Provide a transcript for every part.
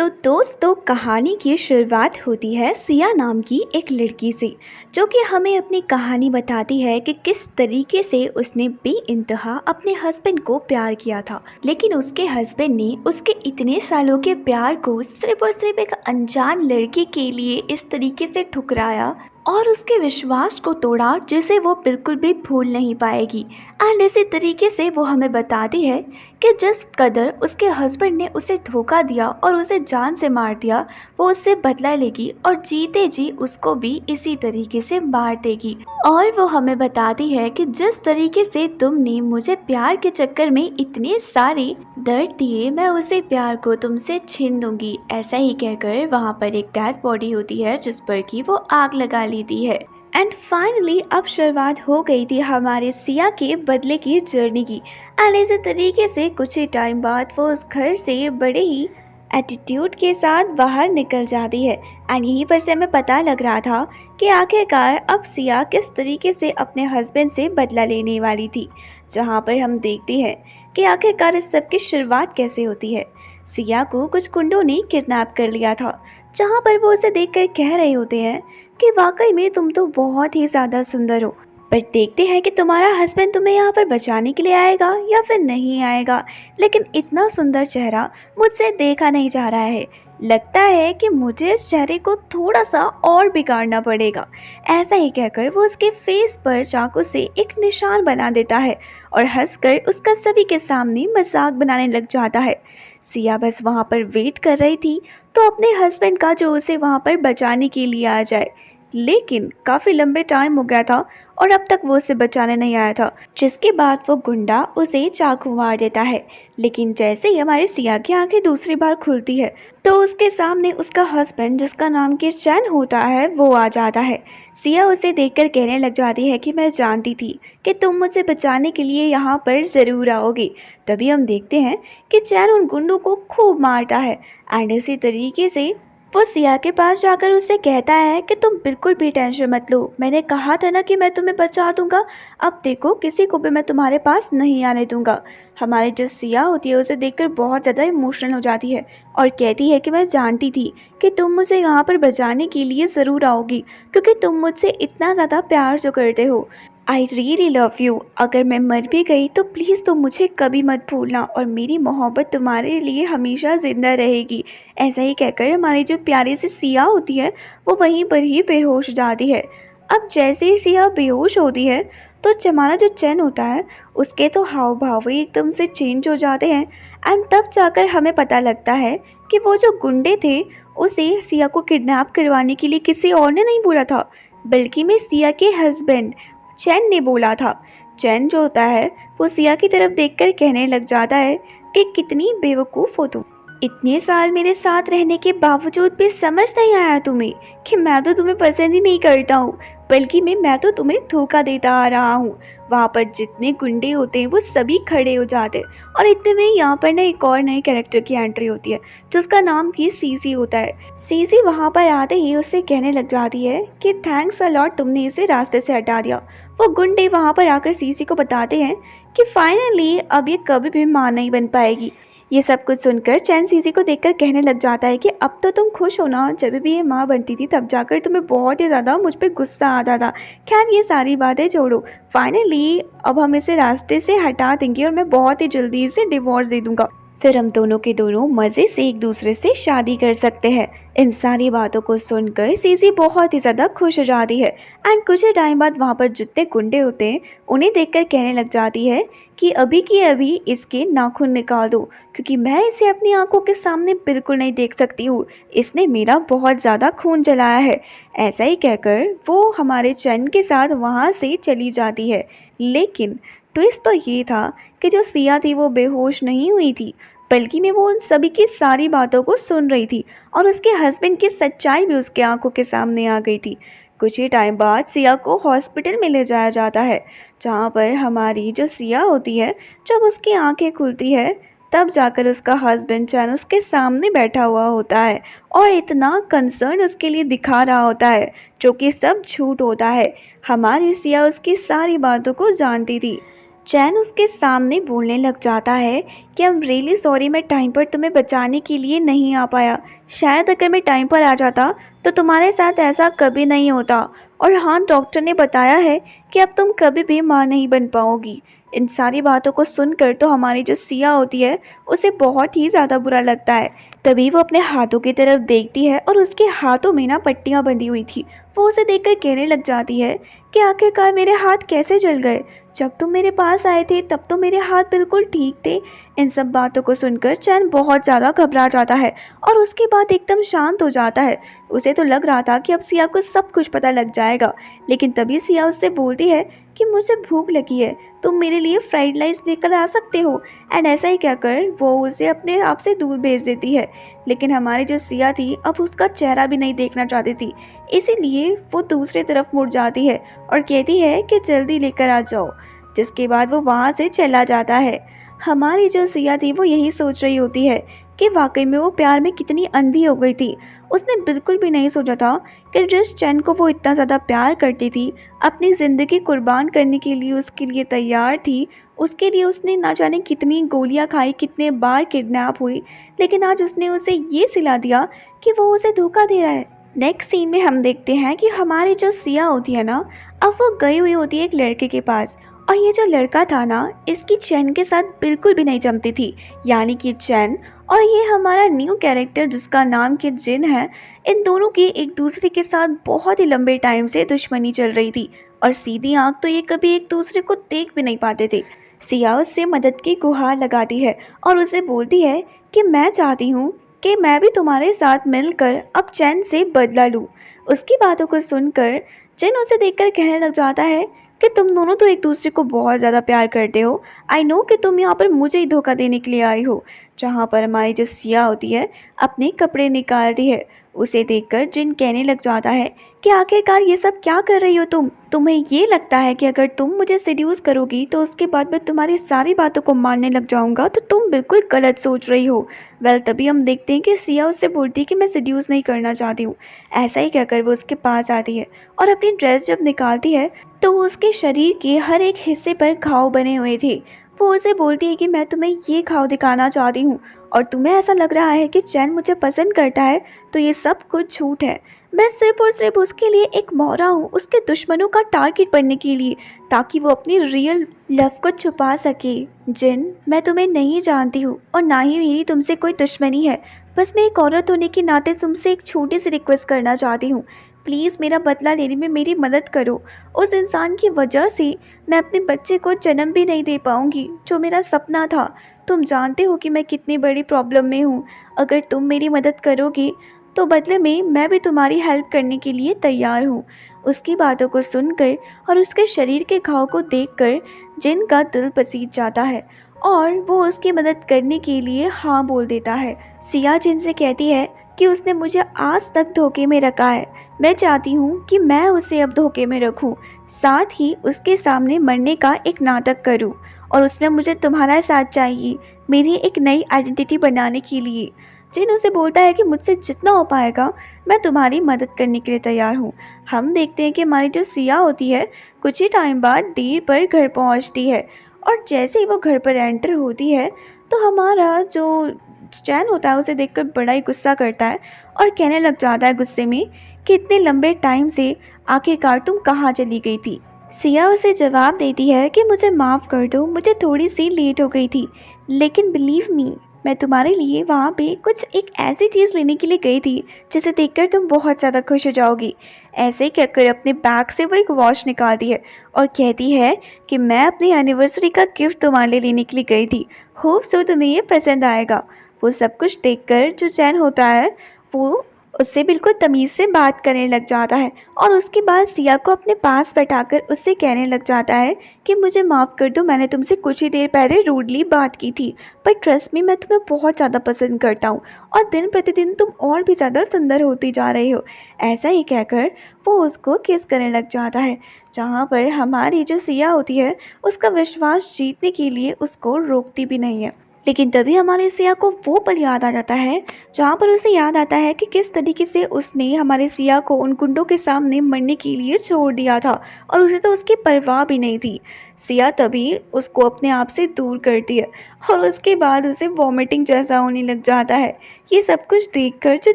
तो दोस्तों कहानी की शुरुआत होती है सिया नाम की एक लड़की से, जो कि हमें अपनी कहानी बताती है कि किस तरीके से उसने बेइंतहा अपने हस्बैंड को प्यार किया था। लेकिन उसके हस्बैंड ने उसके इतने सालों के प्यार को सिर्फ और सिर्फ एक अनजान लड़की के लिए इस तरीके से ठुकराया और उसके विश्वास को तोड़ा, जिसे वो बिल्कुल भी भूल नहीं पाएगी। एंड इसी तरीके से वो हमें बताती है कि जिस कदर उसके हस्बैंड ने उसे धोखा दिया और उसे जान से मार दिया, वो उससे बदला लेगी और जीते जी उसको भी इसी तरीके से मार देगी। और वो हमें बताती है कि जिस तरीके से तुमने मुझे प्यार के चक्कर में इतने सारे दर्द दिए, मैं उसे प्यार को तुमसे छीन दूंगी। ऐसा ही कहकर वहाँ पर एक डेड बॉडी होती है जिस पर कि वो आग लगा लेती है। एंड फाइनली अब शुरुआत हो गई थी हमारे सिया के बदले की जर्नी की। एंड इसी तरीके से कुछ ही टाइम बाद वो उस घर से बड़े ही एटीट्यूड के साथ बाहर निकल जाती है। एंड यहीं पर से हमें पता लग रहा था कि आखिरकार अब सिया किस तरीके से अपने हस्बैंड से बदला लेने वाली थी, जहाँ पर हम देखते हैं कि आखिरकार इस सब की शुरुआत कैसे होती है। सिया को कुछ गुंडों ने किडनैप कर लिया था, जहाँ पर वो उसे देखकर कह रहे होते हैं कि वाकई में तुम तो बहुत ही ज़्यादा सुंदर हो, पर देखते हैं कि तुम्हारा हस्बैंड तुम्हें यहाँ पर बचाने के लिए आएगा या फिर नहीं आएगा। लेकिन इतना सुंदर चेहरा मुझसे देखा नहीं जा रहा है, लगता है कि मुझे इस चेहरे को थोड़ा सा और बिगाड़ना पड़ेगा। ऐसा ही कहकर वो उसके फेस पर चाकू से एक निशान बना देता है और हंसकर उसका सभी के सामने मजाक बनाने लग जाता है। सिया बस वहाँ पर वेट कर रही थी तो अपने हस्बैंड का जो उसे वहाँ पर बचाने के लिए आ जाए, लेकिन काफ़ी लंबे टाइम हो गया था और अब तक वो उसे बचाने नहीं आया था, जिसके बाद वो गुंडा उसे चाकू मार देता है। लेकिन जैसे ही हमारे सिया की आंखें दूसरी बार खुलती है तो उसके सामने उसका हस्बैंड, जिसका नाम कि चैन होता है, वो आ जाता है। सिया उसे देखकर कहने लग जाती है कि मैं जानती थी कि तुम मुझे बचाने के लिए यहाँ पर ज़रूर आओगे। तभी हम देखते हैं कि चैन उन गुंडों को खूब मारता है। एंड इसी तरीके से वो सिया के पास जाकर उससे कहता है कि तुम बिल्कुल भी टेंशन मत लो, मैंने कहा था ना कि मैं तुम्हें बचा दूंगा। अब देखो, किसी को भी मैं तुम्हारे पास नहीं आने दूंगा। हमारी जो सिया होती है उसे देखकर बहुत ज़्यादा इमोशनल हो जाती है और कहती है कि मैं जानती थी कि तुम मुझे यहाँ पर बचाने के लिए ज़रूर आओगी, क्योंकि तुम मुझसे इतना ज़्यादा प्यार जो करते हो। I really love you. अगर मैं मर भी गई तो प्लीज़ तुम मुझे कभी मत भूलना और मेरी मोहब्बत तुम्हारे लिए हमेशा ज़िंदा रहेगी। ऐसा ही कहकर हमारी जो प्यारी सी सिया होती है वो वहीं पर ही बेहोश हो जाती है। अब जैसे ही सिया बेहोश होती है तो हमारा जो चैन होता है उसके तो हाव भाव ही एकदम से चेंज हो जाते हैं। एंड तब जाकर हमें पता लगता है कि वो जो गुंडे थे उसे सिया को किडनैप करवाने के लिए किसी और ने नहीं बोला था, बल्कि मैं सिया के हस्बैंड चैन ने बोला था। चैन जो होता है वो सिया की तरफ देखकर कहने लग जाता है कि कितनी बेवकूफ़ हो तुम, इतने साल मेरे साथ रहने के बावजूद भी समझ नहीं आया तुम्हें कि मैं तो तुम्हें पसंद ही नहीं करता हूँ, बल्कि मैं तो तुम्हें धोखा देता आ रहा हूँ। वहाँ पर जितने गुंडे होते हैं वो सभी खड़े हो जाते हैं और इतने में यहाँ पर ना एक और नए कैरेक्टर की एंट्री होती है जिसका नाम की सीसी होता है। सीसी वहाँ पर आते ही उससे कहने लग जाती है कि थैंक्स अ लॉट, तुमने इसे रास्ते से हटा दिया। वो गुंडे वहाँ पर आकर सीसी को बताते हैं कि फाइनली अब ये कभी भी मां नहीं बन पाएगी। ये सब कुछ सुनकर चैन सीसी को देखकर कहने लग जाता है कि अब तो तुम खुश हो ना, जब भी ये माँ बनती थी तब जाकर तुम्हें बहुत ही ज़्यादा मुझ पे गुस्सा आता था। खैर ये सारी बातें छोड़ो, फाइनली अब हम इसे रास्ते से हटा देंगे और मैं बहुत ही जल्दी इसे डिवोर्स दे दूंगा, फिर हम दोनों के दोनों मज़े से एक दूसरे से शादी कर सकते हैं। इन सारी बातों को सुनकर सीसी बहुत ही ज़्यादा खुश हो जाती है। एंड कुछ ही टाइम बाद वहाँ पर जितने गुंडे होते हैं उन्हें देखकर कहने लग जाती है कि अभी की अभी इसके नाखून निकाल दो, क्योंकि मैं इसे अपनी आंखों के सामने बिल्कुल नहीं देख सकती हूँ, इसने मेरा बहुत ज़्यादा खून जलाया है। ऐसा ही कहकर वो हमारे चैन के साथ वहाँ से चली जाती है। लेकिन ट्विस्ट तो ये था कि जो सिया थी वो बेहोश नहीं हुई थी, बल्कि मैं वो उन सभी की सारी बातों को सुन रही थी और उसके हस्बैंड की सच्चाई भी उसके आंखों के सामने आ गई थी। कुछ ही टाइम बाद सिया को हॉस्पिटल में ले जाया जाता है, जहाँ पर हमारी जो सिया होती है, जब उसकी आंखें खुलती है तब जाकर उसका हस्बैंड चैन उसके सामने बैठा हुआ होता है और इतना कंसर्न उसके लिए दिखा रहा होता है, जो कि सब झूठ होता है। हमारी सिया उसकी सारी बातों को जानती थी। चैन उसके सामने बोलने लग जाता है कि आई एम रियली सॉरी, मैं टाइम पर तुम्हें बचाने के लिए नहीं आ पाया। शायद अगर मैं टाइम पर आ जाता तो तुम्हारे साथ ऐसा कभी नहीं होता। और हाँ, डॉक्टर ने बताया है कि अब तुम कभी भी माँ नहीं बन पाओगी। इन सारी बातों को सुनकर तो हमारी जो सिया होती है उसे बहुत ही ज़्यादा बुरा लगता है। तभी वो अपने हाथों की तरफ देखती है और उसके हाथों में ना पट्टियाँ बंधी हुई थी। वो उसे देखकर कहने लग जाती है कि आखिरकार मेरे हाथ कैसे जल गए? जब तुम मेरे पास आए थे तब तो मेरे हाथ बिल्कुल ठीक थे। इन सब बातों को सुनकर चैन बहुत ज़्यादा घबरा जाता है और उसके बाद एकदम शांत हो जाता है। उसे तो लग रहा था कि अब सिया को सब कुछ पता लग जाएगा, लेकिन तभी सिया उससे बोलती है कि मुझे भूख लगी है, तुम मेरे लिए फ्राइड राइस लेकर आ सकते हो। एंड ऐसा ही कहकर वो उसे अपने आप से दूर भेज देती है। लेकिन हमारी जो सिया थी अब उसका चेहरा भी नहीं देखना चाहती थी, इसीलिए वो दूसरी तरफ मुड़ जाती है और कहती है कि जल्दी लेकर आ जाओ। जिसके बाद वो वहाँ से चला जाता है। हमारी जो सिया थी वो यही सोच रही होती है कि वाकई में वो प्यार में कितनी अंधी हो गई थी। उसने बिल्कुल भी नहीं सोचा था कि जिस चैन को वो इतना ज़्यादा प्यार करती थी, अपनी ज़िंदगी कुर्बान करने के लिए उसके लिए तैयार थी, उसके लिए उसने ना जाने कितनी गोलियां खाई, कितने बार किडनैप हुई, लेकिन आज उसने उसे ये सिला दिया कि वो उसे धोखा दे रहा है। नेक्स्ट सीन में हम देखते हैं कि हमारी जो सिया होती है ना, अब वो गई हुई होती है एक लड़के के पास। और ये जो लड़का था ना, इसकी चैन के साथ बिल्कुल भी नहीं जमती थी, यानी कि चैन और ये हमारा न्यू कैरेक्टर जिसका नाम कि जिन है। इन दोनों की एक दूसरे के साथ बहुत ही लंबे टाइम से दुश्मनी चल रही थी और सीधी आंख तो ये कभी एक दूसरे को देख भी नहीं पाते थे। सिया उससे मदद की गुहार लगाती है और उसे बोलती है कि मैं चाहती हूँ कि मैं भी तुम्हारे साथ मिलकर अब चैन से बदला लूँ। उसकी बातों को सुनकर जिन उसे देखकर कहने लग जाता है कि तुम दोनों तो एक दूसरे को बहुत ज़्यादा प्यार करते हो। आई नो कि तुम यहाँ पर मुझे ही धोखा देने के लिए आई हो। जहाँ पर हमारी जो सिया होती है अपने कपड़े निकालती है, उसे देखकर जिन कहने लग जाता है कि आखिरकार ये सब क्या कर रही हो तुम? तुम्हें ये लगता है कि अगर तुम मुझे सेड्यूस करोगी तो उसके बाद मैं तुम्हारी सारी बातों को मानने लग जाऊंगा, तो तुम बिल्कुल गलत सोच रही हो। वेल, तभी हम देखते हैं कि सिया उससे बोलती है कि मैं सेड्यूस नहीं करना चाहती हूँ। ऐसा ही कहकर वो उसके पास आती है और अपनी ड्रेस जब निकालती है तो उसके शरीर के हर एक हिस्से पर घाव बने हुए थे। वो उसे बोलती है कि मैं तुम्हें ये घाव दिखाना चाहती हूँ और तुम्हें ऐसा लग रहा है कि चैन मुझे पसंद करता है, तो ये सब कुछ झूठ है। मैं सिर्फ और सिर्फ उसके लिए एक मोहरा हूँ, उसके दुश्मनों का टारगेट बनने के लिए, ताकि वो अपनी रियल लव को छुपा सके। जिन, मैं तुम्हें नहीं जानती हूँ और ना ही मेरी तुमसे कोई दुश्मनी है। बस मैं एक औरत होने के नाते तुमसे एक छोटी सी रिक्वेस्ट करना चाहती हूँ। प्लीज़ मेरा बदला लेने में मेरी मदद करो। उस इंसान की वजह से मैं अपने बच्चे को जन्म भी नहीं दे पाऊँगी जो मेरा सपना था। तुम जानते हो कि मैं कितनी बड़ी प्रॉब्लम में हूँ। अगर तुम मेरी मदद करोगे तो बदले में मैं भी तुम्हारी हेल्प करने के लिए तैयार हूँ। उसकी बातों को सुनकर और उसके शरीर के घाव को देखकर जिन का दिल पसीज जाता है और वो उसकी मदद करने के लिए हाँ बोल देता है। सिया जिन से कहती है कि उसने मुझे आज तक धोखे में रखा है, मैं चाहती हूँ कि मैं उसे अब धोखे में रखूँ, साथ ही उसके सामने मरने का एक नाटक करूँ और उसमें मुझे तुम्हारा साथ चाहिए मेरी एक नई आइडेंटिटी बनाने के लिए। जिन उसे बोलता है कि मुझसे जितना हो पाएगा मैं तुम्हारी मदद करने के लिए तैयार हूँ। हम देखते हैं कि हमारी जो सिया होती है कुछ ही टाइम बाद देर पर घर पहुँचती है और जैसे ही वो घर पर एंटर होती है तो हमारा जो चैन होता है उसे देखकर बड़ा ही गुस्सा करता है और कहने लग जाता है गुस्से में कि इतने लंबे टाइम से आखिरकार तुम कहाँ चली गई थी। सिया उसे जवाब देती है कि मुझे माफ़ कर दो, मुझे थोड़ी सी लेट हो गई थी, लेकिन बिलीव मी, मैं तुम्हारे लिए वहाँ पे कुछ एक ऐसी चीज़ लेने के लिए गई थी जिसे देखकर तुम बहुत ज़्यादा खुश हो जाओगी। ऐसे ही कहकर अपने बैग से वो एक वॉच निकालती है और कहती है कि मैं अपनी एनिवर्सरी का गिफ्ट तुम्हारे लिए लेने के लिए गई थी, होप सो तुम्हें ये पसंद आएगा। वो सब कुछ देखकर जो चैन होता है वो उससे बिल्कुल तमीज़ से बात करने लग जाता है और उसके बाद सिया को अपने पास बैठाकर उससे कहने लग जाता है कि मुझे माफ़ कर दो, मैंने तुमसे कुछ ही देर पहले रूडली बात की थी, पर ट्रस्ट मी, मैं तुम्हें बहुत ज़्यादा पसंद करता हूँ और दिन प्रतिदिन तुम और भी ज़्यादा सुंदर होती जा रही हो। ऐसा ही कहकर वो उसको किस करने लग जाता है, जहाँ पर हमारी जो सिया होती है उसका विश्वास जीतने के लिए उसको रोकती भी नहीं है। लेकिन तभी हमारे सिया को वो पल याद आ जाता है जहाँ पर उसे याद आता है कि किस तरीके से उसने हमारे सिया को उन गुंडों के सामने मरने के लिए छोड़ दिया था और उसे तो उसकी परवाह भी नहीं थी। सिया तभी उसको अपने आप से दूर करती है और उसके बाद उसे वॉमिटिंग जैसा होने लग जाता है। ये सब कुछ देखकर जो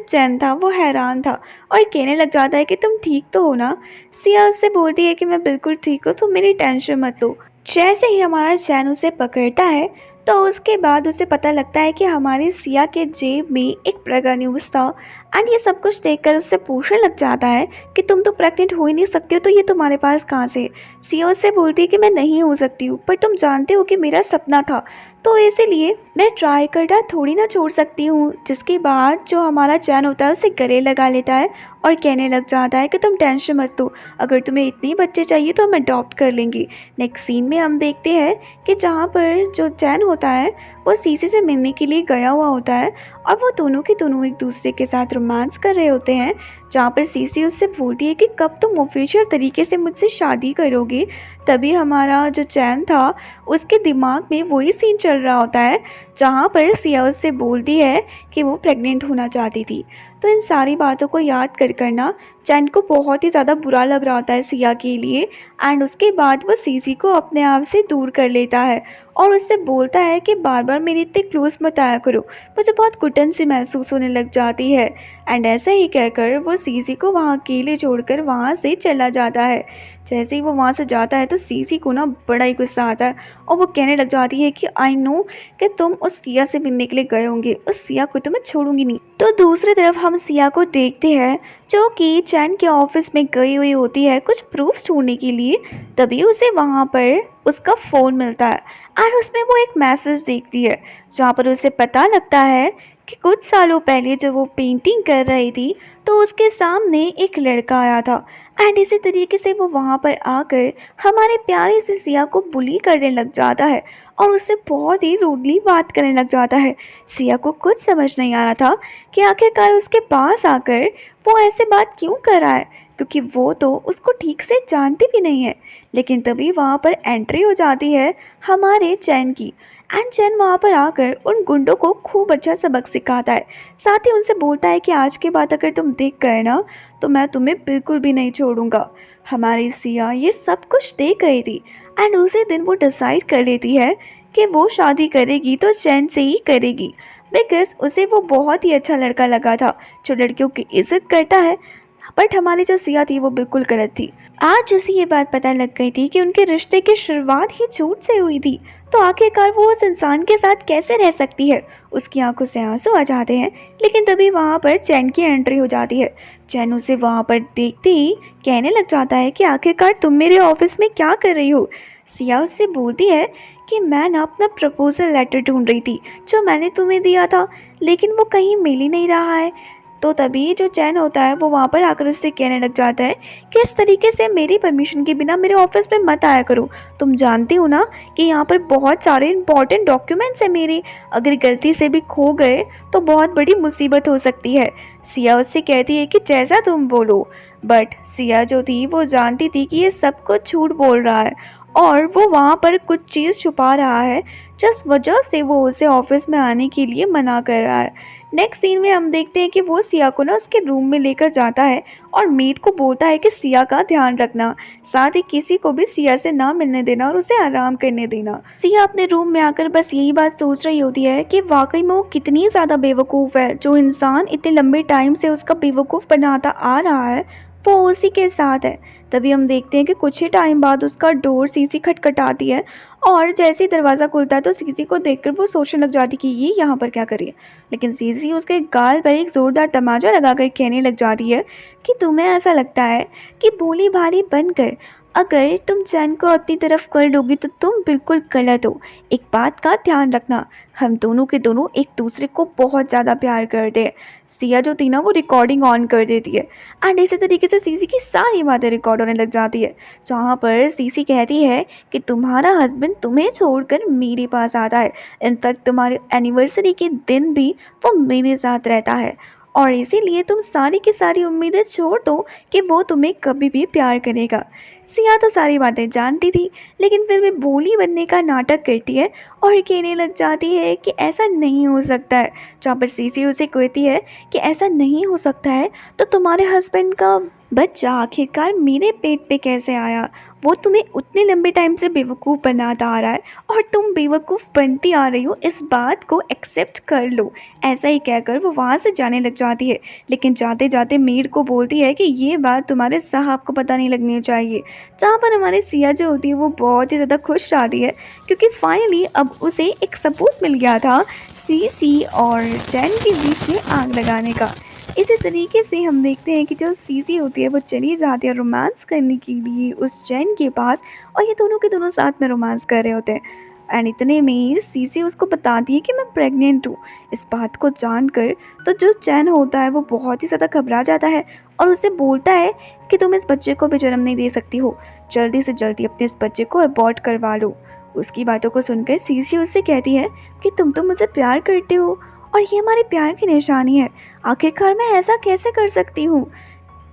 चैन था वो हैरान था और कहने लग जाता है कि तुम ठीक तो हो ना। सिया उससे बोलती है कि मैं बिल्कुल ठीक हूँ, तुम मेरी टेंशन मत लो। जैसे ही हमारा चैन उसे पकड़ता है तो उसके बाद उसे पता लगता है कि हमारी सिया के जेब में एक प्रेगा न्यूज़ था। एंड ये सब कुछ देखकर उससे पूछने लग जाता है कि तुम तो प्रेग्नेंट हो ही नहीं सकती हो, तो ये तुम्हारे पास कहाँ से। सिया उससे बोलती है कि मैं नहीं हो सकती हूँ, पर तुम जानते हो कि मेरा सपना था, तो इसीलिए मैं ट्राई करना थोड़ी ना छोड़ सकती हूँ। जिसके बाद जो हमारा चैन होता है उसे गले लगा लेता है और कहने लग जाता है कि तुम टेंशन मत लो, अगर तुम्हें इतने बच्चे चाहिए तो हम अडॉप्ट कर लेंगे। नेक्स्ट सीन में हम देखते हैं कि जहाँ पर जो चैन होता है वो सीसी से मिलने के लिए गया हुआ होता है और वो दोनों के दोनों एक दूसरे के साथ रोमांस कर रहे होते हैं। जहाँ पर सीसी उससे बोलती है कि कब तुम ऑफिशियल तरीके से मुझसे शादी करोगे। तभी हमारा जो चैन था उसके दिमाग में वही सीन चल रहा होता है जहाँ पर सिया उससे बोलती है कि वो प्रेग्नेंट होना चाहती थी। तो इन सारी बातों को याद कर करना चैन को बहुत ही ज़्यादा बुरा लग रहा होता है सिया के लिए। एंड उसके बाद वो सीसी को अपने आप से दूर कर लेता है और उससे बोलता है कि बार बार मेरे इतने क्लोज मत आया करो, मुझे बहुत घुटन सी महसूस होने लग जाती है। एंड ऐसा ही कहकर वो सीसी को वहाँ अकेले छोड़कर वहाँ से चला जाता है। जैसे ही वो वहाँ से जाता है तो सीसी को ना बड़ा ही गुस्सा आता है और वो कहने लग जाती है कि आई नो कि तुम उस सिया से मिलने के लिए गए होंगे, उस सिया को तो मैं छोड़ूंगी नहीं। तो दूसरी तरफ हम सिया को देखते हैं जो कि चैन के ऑफिस में गई हुई होती है कुछ प्रूफ्स ढूंढने के लिए। तभी उसे वहाँ पर उसका फ़ोन मिलता है और उसमें वो एक मैसेज देखती है जहाँ पर उसे पता लगता है कि कुछ सालों पहले जब वो पेंटिंग कर रही थी तो उसके सामने एक लड़का आया था। एंड इसी तरीके से वो वहाँ पर आकर हमारे प्यारे से सिया को बुली करने लग जाता है और उससे बहुत ही रूडली बात करने लग जाता है। सिया को कुछ समझ नहीं आ रहा था कि आखिरकार उसके पास आकर वो ऐसे बात क्यों कर रहा है, क्योंकि वो तो उसको ठीक से जानती भी नहीं है। लेकिन तभी वहाँ पर एंट्री हो जाती है हमारे चैन की। एंड चैन वहाँ पर आकर उन गुंडों को खूब अच्छा सबक सिखाता है। साथ ही उनसे बोलता है कि आज के बाद अगर तुम देख गए ना तो मैं तुम्हें बिल्कुल भी नहीं छोड़ूंगा। हमारी सिया ये सब कुछ देख रही थी एंड उसी दिन वो डिसाइड कर लेती है कि वो शादी करेगी तो चैन से ही करेगी, बिकॉज उसे वो बहुत ही अच्छा लड़का लगा था जो लड़कियों की इज्जत करता है। बट हमारी जो सिया थी वो बिल्कुल गलत थी। आज उसे ये बात पता लग गई थी कि उनके रिश्ते की शुरुआत ही झूठ से हुई थी, तो आखिरकार वो उस इंसान के साथ कैसे रह सकती है। उसकी आंखों से आंसू आ जाते हैं। लेकिन तभी वहाँ पर चैन की एंट्री हो जाती है। चैन उसे वहाँ पर देखते ही कहने लग जाता है कि आखिरकार तुम मेरे ऑफिस में क्या कर रही हो। सिया उससे बोलती है कि मैं ना अपना प्रपोजल लेटर ढूंढ रही थी जो मैंने तुम्हें दिया था, लेकिन वो कहीं मिल ही नहीं रहा है। तो तभी जो चैन होता है वो वहाँ पर आकर उससे कहने लग जाता है कि इस तरीके से मेरी परमिशन के बिना मेरे ऑफिस में मत आया करो। तुम जानती हो ना कि यहाँ पर बहुत सारे इंपॉर्टेंट डॉक्यूमेंट्स हैं मेरे, अगर गलती से भी खो गए तो बहुत बड़ी मुसीबत हो सकती है। सिया उससे कहती है कि जैसा तुम बोलो। बट सिया जो थी वो जानती थी कि ये सब कुछ झूठ बोल रहा है और वो वहाँ पर कुछ चीज़ छुपा रहा है जिस वजह से वो उसे ऑफिस में आने के लिए मना कर रहा है। नेक्स्ट सीन में हम देखते हैं कि वो सिया को ना उसके रूम में लेकर जाता है और मेड को बोलता है कि सिया का ध्यान रखना, साथ ही किसी को भी सिया से ना मिलने देना और उसे आराम करने देना। सिया अपने रूम में आकर बस यही बात सोच रही होती है कि वाकई में वो कितनी ज़्यादा बेवकूफ़ है, जो इंसान इतने लंबे टाइम से उसका बेवकूफ़ बनाता आ रहा है वो उसी के साथ है। तभी हम देखते हैं कि कुछ ही टाइम बाद उसका डोर सीसी खटखटाती है और जैसे ही दरवाज़ा खुलता है तो सीसी को देखकर वो सोचने लग जाती कि ये यहाँ पर क्या कर रही है। लेकिन सीसी उसके गाल पर एक ज़ोरदार तमाचा लगाकर कहने लग जाती है कि तुम्हें ऐसा लगता है कि भोली भाली बनकर अगर तुम चैन को अपनी तरफ कर लोगी तो तुम बिल्कुल गलत हो। एक बात का ध्यान रखना, हम दोनों के दोनों एक दूसरे को बहुत ज़्यादा प्यार करते हैं। सिया जो थी ना वो रिकॉर्डिंग ऑन कर देती है एंड इसी तरीके से सीसी की सारी बातें रिकॉर्ड होने लग जाती है, जहाँ पर सीसी कहती है कि तुम्हारा हस्बैंड तुम्हें छोड़कर मेरे पास आता है, इनफैक्ट तुम्हारे एनिवर्सरी के दिन भी वो मेरे साथ रहता है और इसीलिए तुम सारी की सारी उम्मीदें छोड़ दो कि वो तुम्हें कभी भी प्यार करेगा। सिया तो सारी बातें जानती थी, लेकिन फिर भी भोली बनने का नाटक करती है और कहने लग जाती है कि ऐसा नहीं हो सकता है। जहाँ पर सीसी उसे कहती है कि ऐसा नहीं हो सकता है तो तुम्हारे हस्बैंड का बच्चा आखिरकार मेरे पेट पे कैसे आया? वो तुम्हें उतने लंबे टाइम से बेवकूफ़ बनाता आ रहा है और तुम बेवकूफ़ बनती आ रही हो, इस बात को एक्सेप्ट कर लो। ऐसा ही कहकर वो वहाँ से जाने लग जाती है, लेकिन जाते जाते मेड को बोलती है कि ये बात तुम्हारे साहब को पता नहीं लगनी चाहिए। जहाँ पर हमारी सिया जो होती है वो बहुत ही ज़्यादा खुश रहती है, क्योंकि फाइनली अब उसे एक सबूत मिल गया था सीसी और चैन के बीच में आग लगाने का। इसी तरीके से हम देखते हैं कि जो सीसी होती है वो चली जाती है रोमांस करने के लिए उस चैन के पास, और ये दोनों के दोनों साथ में रोमांस कर रहे होते हैं। एंड इतने में सीसी उसको बताती है कि मैं प्रेग्नेंट हूँ। इस बात को जानकर तो जो चैन होता है वो बहुत ही ज़्यादा घबरा जाता है और उससे बोलता है कि तुम इस बच्चे को भी जन्म नहीं दे सकती हो, जल्दी से जल्दी अपने इस बच्चे को अबॉर्ट करवा लो। उसकी बातों को सुनकर सीसी उससे कहती है कि तुम तो मुझे प्यार करते हो और ये हमारे प्यार की निशानी है, आखिरकार मैं ऐसा कैसे कर सकती हूँ?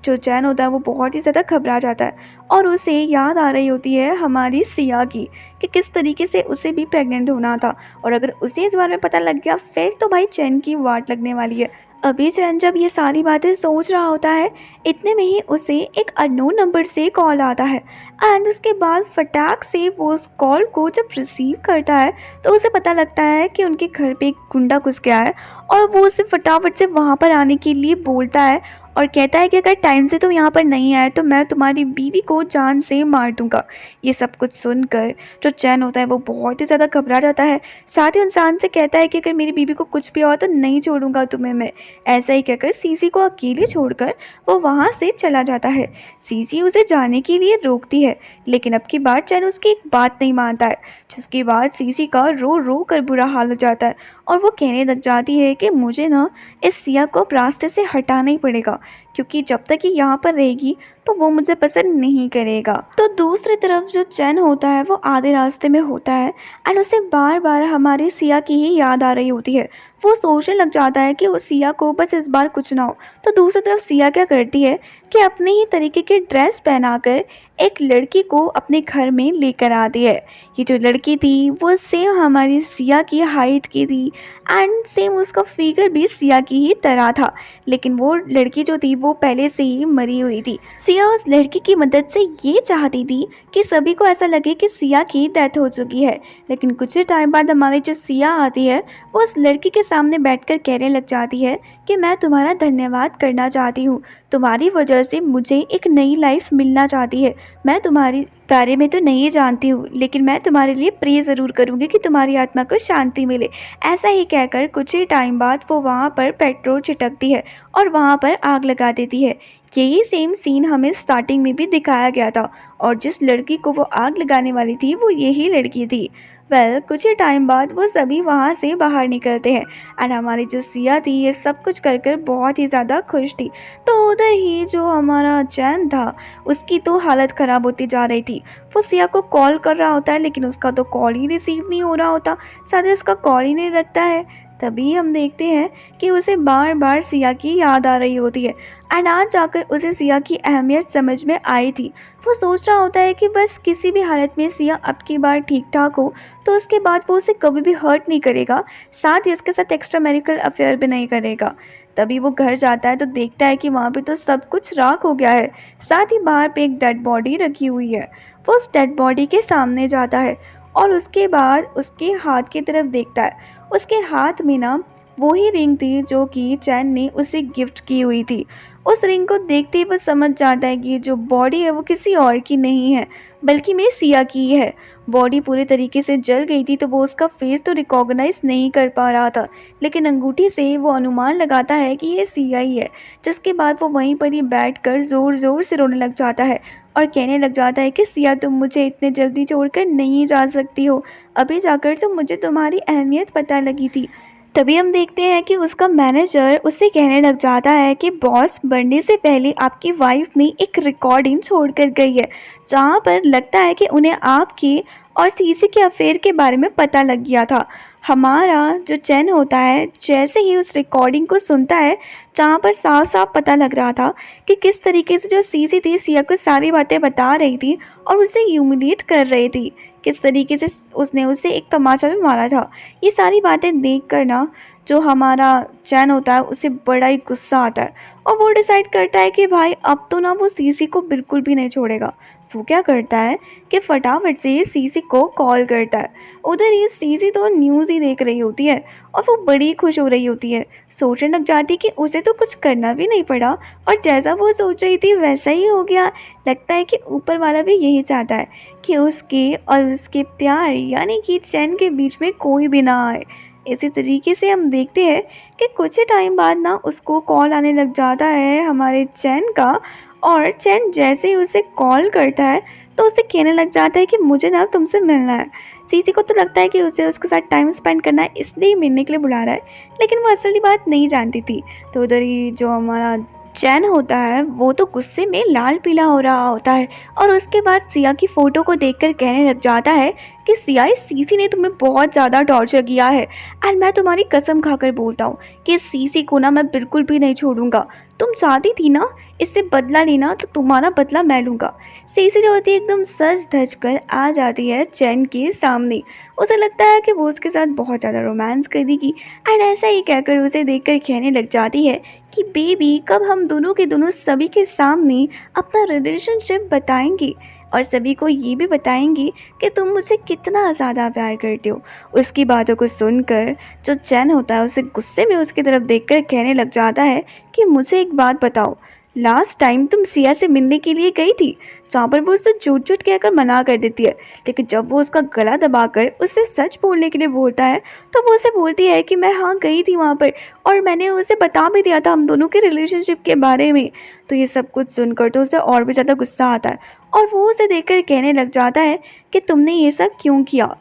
जो चैन होता है वो बहुत ही ज़्यादा घबरा जाता है और उसे याद आ रही होती है हमारी सिया की, कि किस तरीके से उसे भी प्रेग्नेंट होना था, और अगर उसे इस बारे में पता लग गया फिर तो भाई चैन की वाट लगने वाली है। अभी चैन जब ये सारी बातें सोच रहा होता है, इतने में ही उसे एक अननोन नंबर से कॉल आता है। एंड उसके बाद फटाक से वो उस कॉल को जब रिसीव करता है तो उसे पता लगता है कि उनके घर पे एक गुंडा घुस गया है, और वो उसे फटाफट से वहाँ पर आने के लिए बोलता है और कहता है कि अगर टाइम से तुम यहाँ पर नहीं आए तो मैं तुम्हारी बीवी को जान से मार दूंगा। ये सब कुछ सुनकर जो चैन होता है वो बहुत ही ज़्यादा घबरा जाता है, साथ ही इंसान से कहता है कि अगर मेरी बीवी को कुछ भी हुआ तो नहीं छोड़ूंगा तुम्हें मैं। ऐसा ही कहकर सीसी को अकेले छोड़कर वो वहाँ से चला जाता है। सीसी उसे जाने के लिए रोकती है, लेकिन अब की बार चैन उसकी एक बात नहीं मानता है, जिसके बाद सीसी का रो रो कर बुरा हाल हो जाता है और वो कहने लग जाती है कि मुझे ना इस सिया को अब रास्ते से हटाना ही पड़ेगा, क्योंकि जब तक ये यहाँ पर रहेगी तो वो मुझे पसंद नहीं करेगा। तो दूसरी तरफ जो चैन होता है वो आधे रास्ते में होता है एंड उसे बार बार हमारी सिया की ही याद आ रही होती है। वो सोचने लग जाता है कि उस सिया को बस इस बार कुछ ना हो। तो दूसरी तरफ सिया क्या करती है कि अपने ही तरीके की ड्रेस पहनाकर एक लड़की को अपने घर में लेकर आती है। ये जो लड़की थी वो सेम हमारी सिया की हाइट की थी एंड सेम उसका फिगर भी सिया की ही तरह था, लेकिन वो लड़की जो थी वो पहले से ही मरी हुई थी। सिया उस लड़की की मदद से ये चाहती थी कि सभी को ऐसा लगे कि सिया की डेथ हो चुकी है, लेकिन कुछ ही टाइम बाद हमारी जो सिया आती है वो उस लड़की के सामने बैठकर कहने लग जाती है कि मैं तुम्हारा धन्यवाद करना चाहती हूँ, तुम्हारी वजह से मुझे एक नई लाइफ मिलना चाहती है। मैं तुम्हारी बारे में तो नहीं जानती हूँ, लेकिन मैं तुम्हारे लिए प्रे ज़रूर करूँगी कि तुम्हारी आत्मा को शांति मिले। ऐसा ही कहकर कुछ ही टाइम बाद वो वहाँ पर पेट्रोल छिटकती है और वहाँ पर आग लगा देती है। यही सेम सीन हमें स्टार्टिंग में भी दिखाया गया था, और जिस लड़की को वो आग लगाने वाली थी वो यही लड़की थी। कुछ ही टाइम बाद वो सभी वहाँ से बाहर निकलते हैं एंड हमारी जो सिया थी ये सब कुछ कर कर बहुत ही ज़्यादा खुश थी। तो उधर ही जो हमारा चैन था उसकी तो हालत ख़राब होती जा रही थी। वो सिया को कॉल कर रहा होता है, लेकिन उसका तो कॉल ही रिसीव नहीं हो रहा होता, साथ ही उसका कॉल ही नहीं लगता है। तभी हम देखते हैं कि उसे बार बार सिया की याद आ रही होती है एंड आज जाकर उसे सिया की अहमियत समझ में आई थी। वो सोच रहा होता है कि बस किसी भी हालत में सिया अब की बार ठीक ठाक हो तो उसके बाद वो उसे कभी भी हर्ट नहीं करेगा, साथ ही उसके साथ एक्स्ट्रा मैरिटल अफेयर भी नहीं करेगा। तभी वो घर जाता है तो देखता है कि वहाँ पे तो सब कुछ राख हो गया है, साथ ही बाहर पे एक डेड बॉडी रखी हुई है। वो उस डेड बॉडी के सामने जाता है और उसके बाद उसके हाथ की तरफ देखता है। उसके हाथ में ना वही रिंग थी जो कि चैन ने उसे गिफ्ट की हुई थी। उस रिंग को देखते ही वो समझ जाता है कि ये जो बॉडी है वो किसी और की नहीं है, बल्कि मेरी सिया की है। बॉडी पूरे तरीके से जल गई थी तो वो उसका फेस तो रिकॉग्नाइज नहीं कर पा रहा था, लेकिन अंगूठी से वो अनुमान लगाता है कि ये सिया ही है। जिसके बाद वो वहीं पर ही बैठकर ज़ोर ज़ोर से रोने लग जाता है और कहने लग जाता है कि सिया तुम मुझे इतने जल्दी छोड़कर नहीं जा सकती हो, अभी जाकर तो मुझे तुम्हारी अहमियत पता लगी थी। तभी हम देखते हैं कि उसका मैनेजर उससे कहने लग जाता है कि बॉस मरने से पहले आपकी वाइफ ने एक रिकॉर्डिंग छोड़ कर गई है, जहाँ पर लगता है कि उन्हें आपके और सीसी के अफेयर के बारे में पता लग गया था। हमारा जो चैन होता है जैसे ही उस रिकॉर्डिंग को सुनता है, जहाँ पर साफ-साफ पता लग रहा था कि किस तरीके से जो सीसी थी सिया को सारी बातें बता रही थी और उसे ह्यूमिलिएट कर रही थी। किस तरीके से उसने उसे एक तमाचा भी मारा था। ये सारी बातें देख कर ना जो हमारा चैन होता है उसे बड़ा ही गुस्सा आता है और वो डिसाइड करता है कि भाई अब तो ना वो सीसी को बिल्कुल भी नहीं छोड़ेगा। वो क्या करता है कि फटाफट से सीसी को कॉल करता है। उधर ये सीसी तो न्यूज़ ही देख रही होती है और वो बड़ी खुश हो रही होती है। सोचने लग जाती कि उसे तो कुछ करना भी नहीं पड़ा और जैसा वो सोच रही थी वैसा ही हो गया। लगता है कि ऊपर वाला भी यही चाहता है कि उसके और उसके प्यार यानी कि चैन के बीच में कोई भी ना आए। इसी तरीके से हम देखते हैं कि कुछ ही टाइम बाद ना उसको कॉल आने लग जाता है हमारे चैन का। और चैन जैसे ही उसे कॉल करता है तो उसे कहने लग जाता है कि मुझे ना तुमसे मिलना है। सीसी को तो लगता है कि उसे उसके साथ टाइम स्पेंड करना है इसलिए मिलने के लिए बुला रहा है, लेकिन वो असली बात नहीं जानती थी। तो उधर ही जो हमारा चैन होता है वो तो गुस्से में लाल पीला हो रहा होता है और उसके बाद सिया की फ़ोटो को देखकर कहने लग जाता है कि सिया इस सीसी ने तुम्हें बहुत ज़्यादा टॉर्चर किया है एंड मैं तुम्हारी कसम खाकर बोलता हूँ कि इस सीसी को ना मैं बिल्कुल भी नहीं छोड़ूंगा। तुम चाहती थी ना इससे बदला लेना, तो तुम्हारा बदला मैं लूँगा। सीसी जो होती है एकदम सज धज कर आ जाती है चैन के सामने। उसे लगता है कि वो उसके साथ बहुत ज़्यादा रोमांस करेगी एंड ऐसा ही कहकर उसे देखकर कहने लग जाती है कि बेबी कब हम दोनों के दोनों सभी के सामने अपना रिलेशनशिप बताएंगे और सभी को ये भी बताएंगे कि तुम मुझे कितना ज़्यादा प्यार करते हो। उसकी बातों को सुनकर जो चैन होता है उसे गुस्से में उसकी तरफ देखकर कहने लग जाता है कि मुझे एक बात बताओ, लास्ट टाइम तुम सिया से मिलने के लिए गई थी, जहाँ पर वो उसे झूठ झूठ कहकर मना कर देती है, लेकिन जब वो उसका गला दबाकर उससे सच बोलने के लिए बोलता है तो वो उसे बोलती है कि मैं हाँ गई थी वहाँ पर और मैंने उसे बता भी दिया था हम दोनों के रिलेशनशिप के बारे में। तो ये सब कुछ सुनकर तो उसे और भी ज़्यादा गुस्सा आता है और वो उसे देखकर कहने लग जाता है कि तुमने ये सब क्यों किया।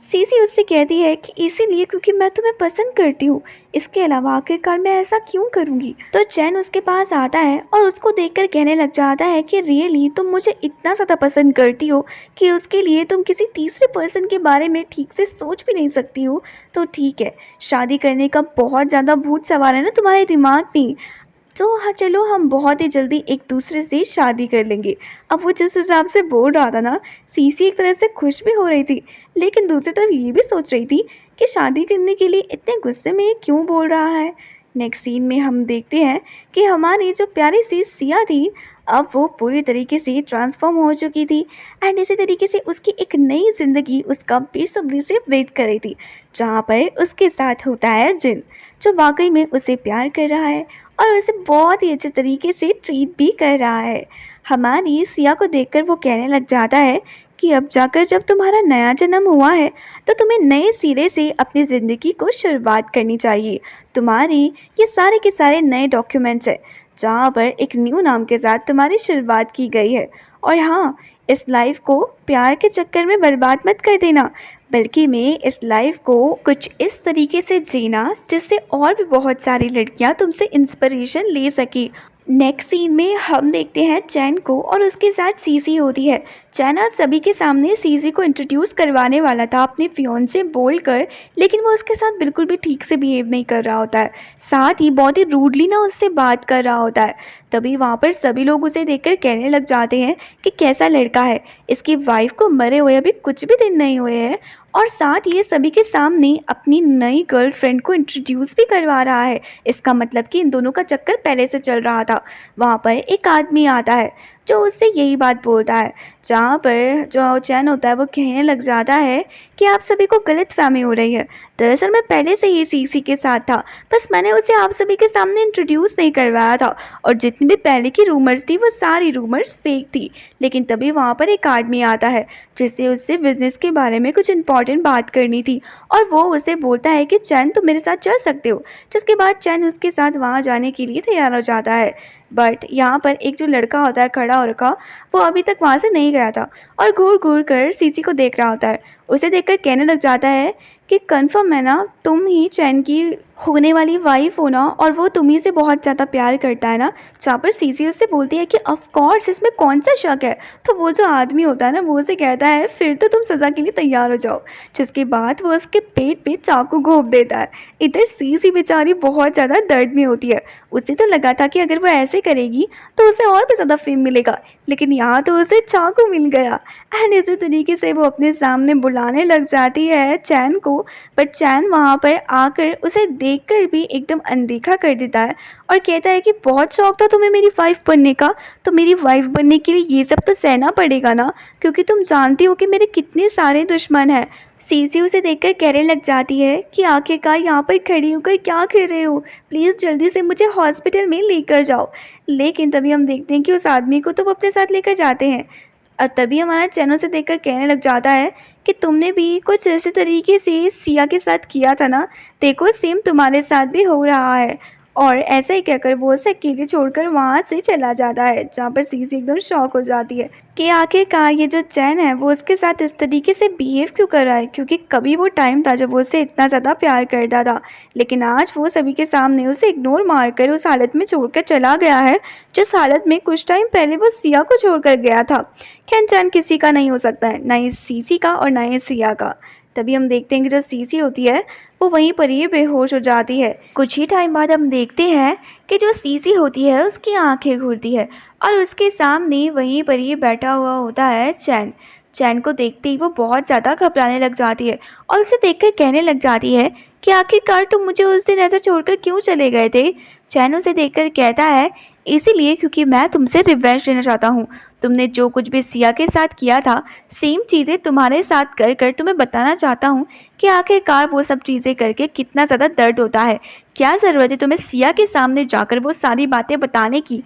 सीसी उससे कहती है कि इसीलिए क्योंकि मैं तुम्हें पसंद करती हूँ, इसके अलावा आखिरकार मैं ऐसा क्यों करूँगी। तो चैन उसके पास आता है और उसको देखकर कहने लग जाता है कि रियली तुम मुझे इतना ज़्यादा पसंद करती हो कि उसके लिए तुम किसी तीसरे पर्सन के बारे में ठीक से सोच भी नहीं सकती हो। तो ठीक है, शादी करने का बहुत ज़्यादा भूत सवार है ना तुम्हारे दिमाग में, तो हाँ चलो हम बहुत ही जल्दी एक दूसरे से शादी कर लेंगे। अब वो जिस हिसाब से बोल रहा था ना, सीसी एक तरह से खुश भी हो रही थी, लेकिन दूसरी तरफ ये भी सोच रही थी कि शादी करने के लिए इतने गुस्से में ये क्यों बोल रहा है। नेक्स्ट सीन में हम देखते हैं कि हमारी जो प्यारी सी सिया थी अब वो पूरी तरीके से ट्रांसफॉर्म हो चुकी थी एंड इसी तरीके से उसकी एक नई ज़िंदगी उसका बेसब्री से वेट कर रही थी, जहाँ पर उसके साथ होता है जिन, जो वाकई में उसे प्यार कर रहा है और उसे बहुत ही अच्छे तरीके से ट्रीट भी कर रहा है। हमारी सिया को देखकर वो कहने लग जाता है कि अब जाकर जब तुम्हारा नया जन्म हुआ है तो तुम्हें नए सिरे से अपनी ज़िंदगी को शुरुआत करनी चाहिए। तुम्हारी ये सारे के सारे नए डॉक्यूमेंट्स हैं, जहाँ पर एक न्यू नाम के साथ तुम्हारी शुरुआत की गई है। और हाँ, इस लाइफ को प्यार के चक्कर में बर्बाद मत कर देना, बल्कि मैं इस लाइफ को कुछ इस तरीके से जीना जिससे और भी बहुत सारी लड़कियां तुमसे इंस्पिरेशन ले सकी। नेक्स्ट सीन में हम देखते हैं चैन को और उसके साथ सीसी होती है। चैन आज सभी के सामने सीसी को इंट्रोड्यूस करवाने वाला था अपने फियोंसे बोलकर, लेकिन वो उसके साथ बिल्कुल भी ठीक से बिहेव नहीं कर रहा होता है, साथ ही बहुत ही रूडली ना उससे बात कर रहा होता है। तभी वहाँ पर सभी लोग उसे देखकर कहने लग जाते हैं कि कैसा लड़का है, इसकी वाइफ को मरे हुए अभी कुछ भी दिन नहीं हुए हैं और साथ ये सभी के सामने अपनी नई गर्लफ्रेंड को इंट्रोड्यूस भी करवा रहा है। इसका मतलब कि इन दोनों का चक्कर पहले से चल रहा था। वहाँ पर एक आदमी आता है जो उससे यही बात बोलता है, जहाँ पर जो चैन होता है वो कहने लग जाता है कि आप सभी को गलतफहमी हो रही है। दरअसल मैं पहले से ही सीसी के साथ था, बस मैंने उसे आप सभी के सामने इंट्रोड्यूस नहीं करवाया था और जितनी भी पहले की रूमर्स थी वो सारी रूमर्स फेक थी। लेकिन तभी वहाँ पर एक आदमी आता है जिससे उससे बिजनेस के बारे में कुछ इंपॉर्टेंट बात करनी थी और वो उसे बोलता है कि चैन तुम मेरे साथ चल सकते हो, जिसके बाद चैन उसके साथ वहाँ जाने के लिए तैयार हो जाता है। बट यहाँ पर एक जो लड़का होता है खड़ा हो रखा, वो अभी तक वहाँ से नहीं गया था और घूर घूर कर सीसी को देख रहा होता है। उसे देखकर कहने लग जाता है कि कन्फर्म है ना, तुम ही चैन की होने वाली वाइफ हो ना, और वो तुम्ही से बहुत ज़्यादा प्यार करता है ना। जहाँ पर सीसी उससे बोलती है कि ऑफ कोर्स, इसमें कौन सा शक है। तो वो जो आदमी होता है ना, वो उसे कहता है फिर तो तुम सज़ा के लिए तैयार हो जाओ। जिसके बाद वो उसके पेट पे चाकू घोंप देता है। इधर सीसी बेचारी बहुत ज़्यादा दर्द में होती है। उसे तो लगा था कि अगर वो ऐसे करेगी तो उसे और भी ज़्यादा फेम मिलेगा, लेकिन यहाँ तो उसे चाकू मिल गया। एंड इसी तरीके से वो अपने सामने बुलाने लग जाती है चैन को, बट चैन वहाँ पर आकर उसे देखकर भी एकदम अनदेखा कर देता है और कहता है कि बहुत शौक था तुम्हें मेरी वाइफ बनने का, तो मेरी वाइफ बनने के लिए ये सब तो सहना पड़ेगा ना, क्योंकि तुम जानती हो कि मेरे कितने सारे दुश्मन हैं। सीसी उसे देखकर कहने लग जाती है कि आखिरकार यहाँ पर खड़ी होकर क्या कर रहे हो, प्लीज़ जल्दी से मुझे हॉस्पिटल में लेकर जाओ। लेकिन तभी हम देखते हैं कि उस आदमी को तो वो अपने साथ लेकर जाते हैं। और तभी हमारा चैनल से देखकर कहने लग जाता है कि तुमने भी कुछ ऐसे तरीके से सिया के साथ किया था ना, देखो सेम तुम्हारे साथ भी हो रहा है। और ऐसा ही कहकर वो उसे अकेले छोड़कर वहाँ से चला जाता है, जहाँ पर सीसी एकदम शॉक हो जाती है कि आखिरकार ये जो चैन है वो उसके साथ इस तरीके से बिहेव क्यों कर रहा है, क्योंकि कभी वो टाइम था जब वो उसे इतना ज़्यादा प्यार करता था, लेकिन आज वो सभी के सामने उसे इग्नोर मारकर उस हालत में छोड़कर चला गया है जिस हालत में कुछ टाइम पहले वो सिया को छोड़कर गया था। खैर चैन किसी का नहीं हो सकता है, ना ही सीसी का और ना ही सिया का। तभी हम देखते हैं कि जो सीसी होती है वो वहीं पर ही बेहोश हो जाती है। कुछ ही टाइम बाद हम देखते हैं कि जो सीसी होती है उसकी आंखें खुलती है और उसके सामने वहीं पर ही बैठा हुआ होता है चैन। चैन को देखते ही वो बहुत ज़्यादा घबराने लग जाती है और उसे देखकर कहने लग जाती है कि आखिरकार तुम मुझे उस दिन ऐसा छोड़कर क्यों चले गए थे। चैन उसे देखकर कहता है इसीलिए क्योंकि मैं तुमसे रिवेंज लेना चाहता हूँ। तुमने जो कुछ भी सिया के साथ किया था सेम चीज़ें तुम्हारे साथ कर कर तुम्हें बताना चाहता हूँ कि आखिरकार वो सब चीज़ें करके कितना ज़्यादा दर्द होता है। क्या ज़रूरत है तुम्हें सिया के सामने जाकर वो सारी बातें बताने की।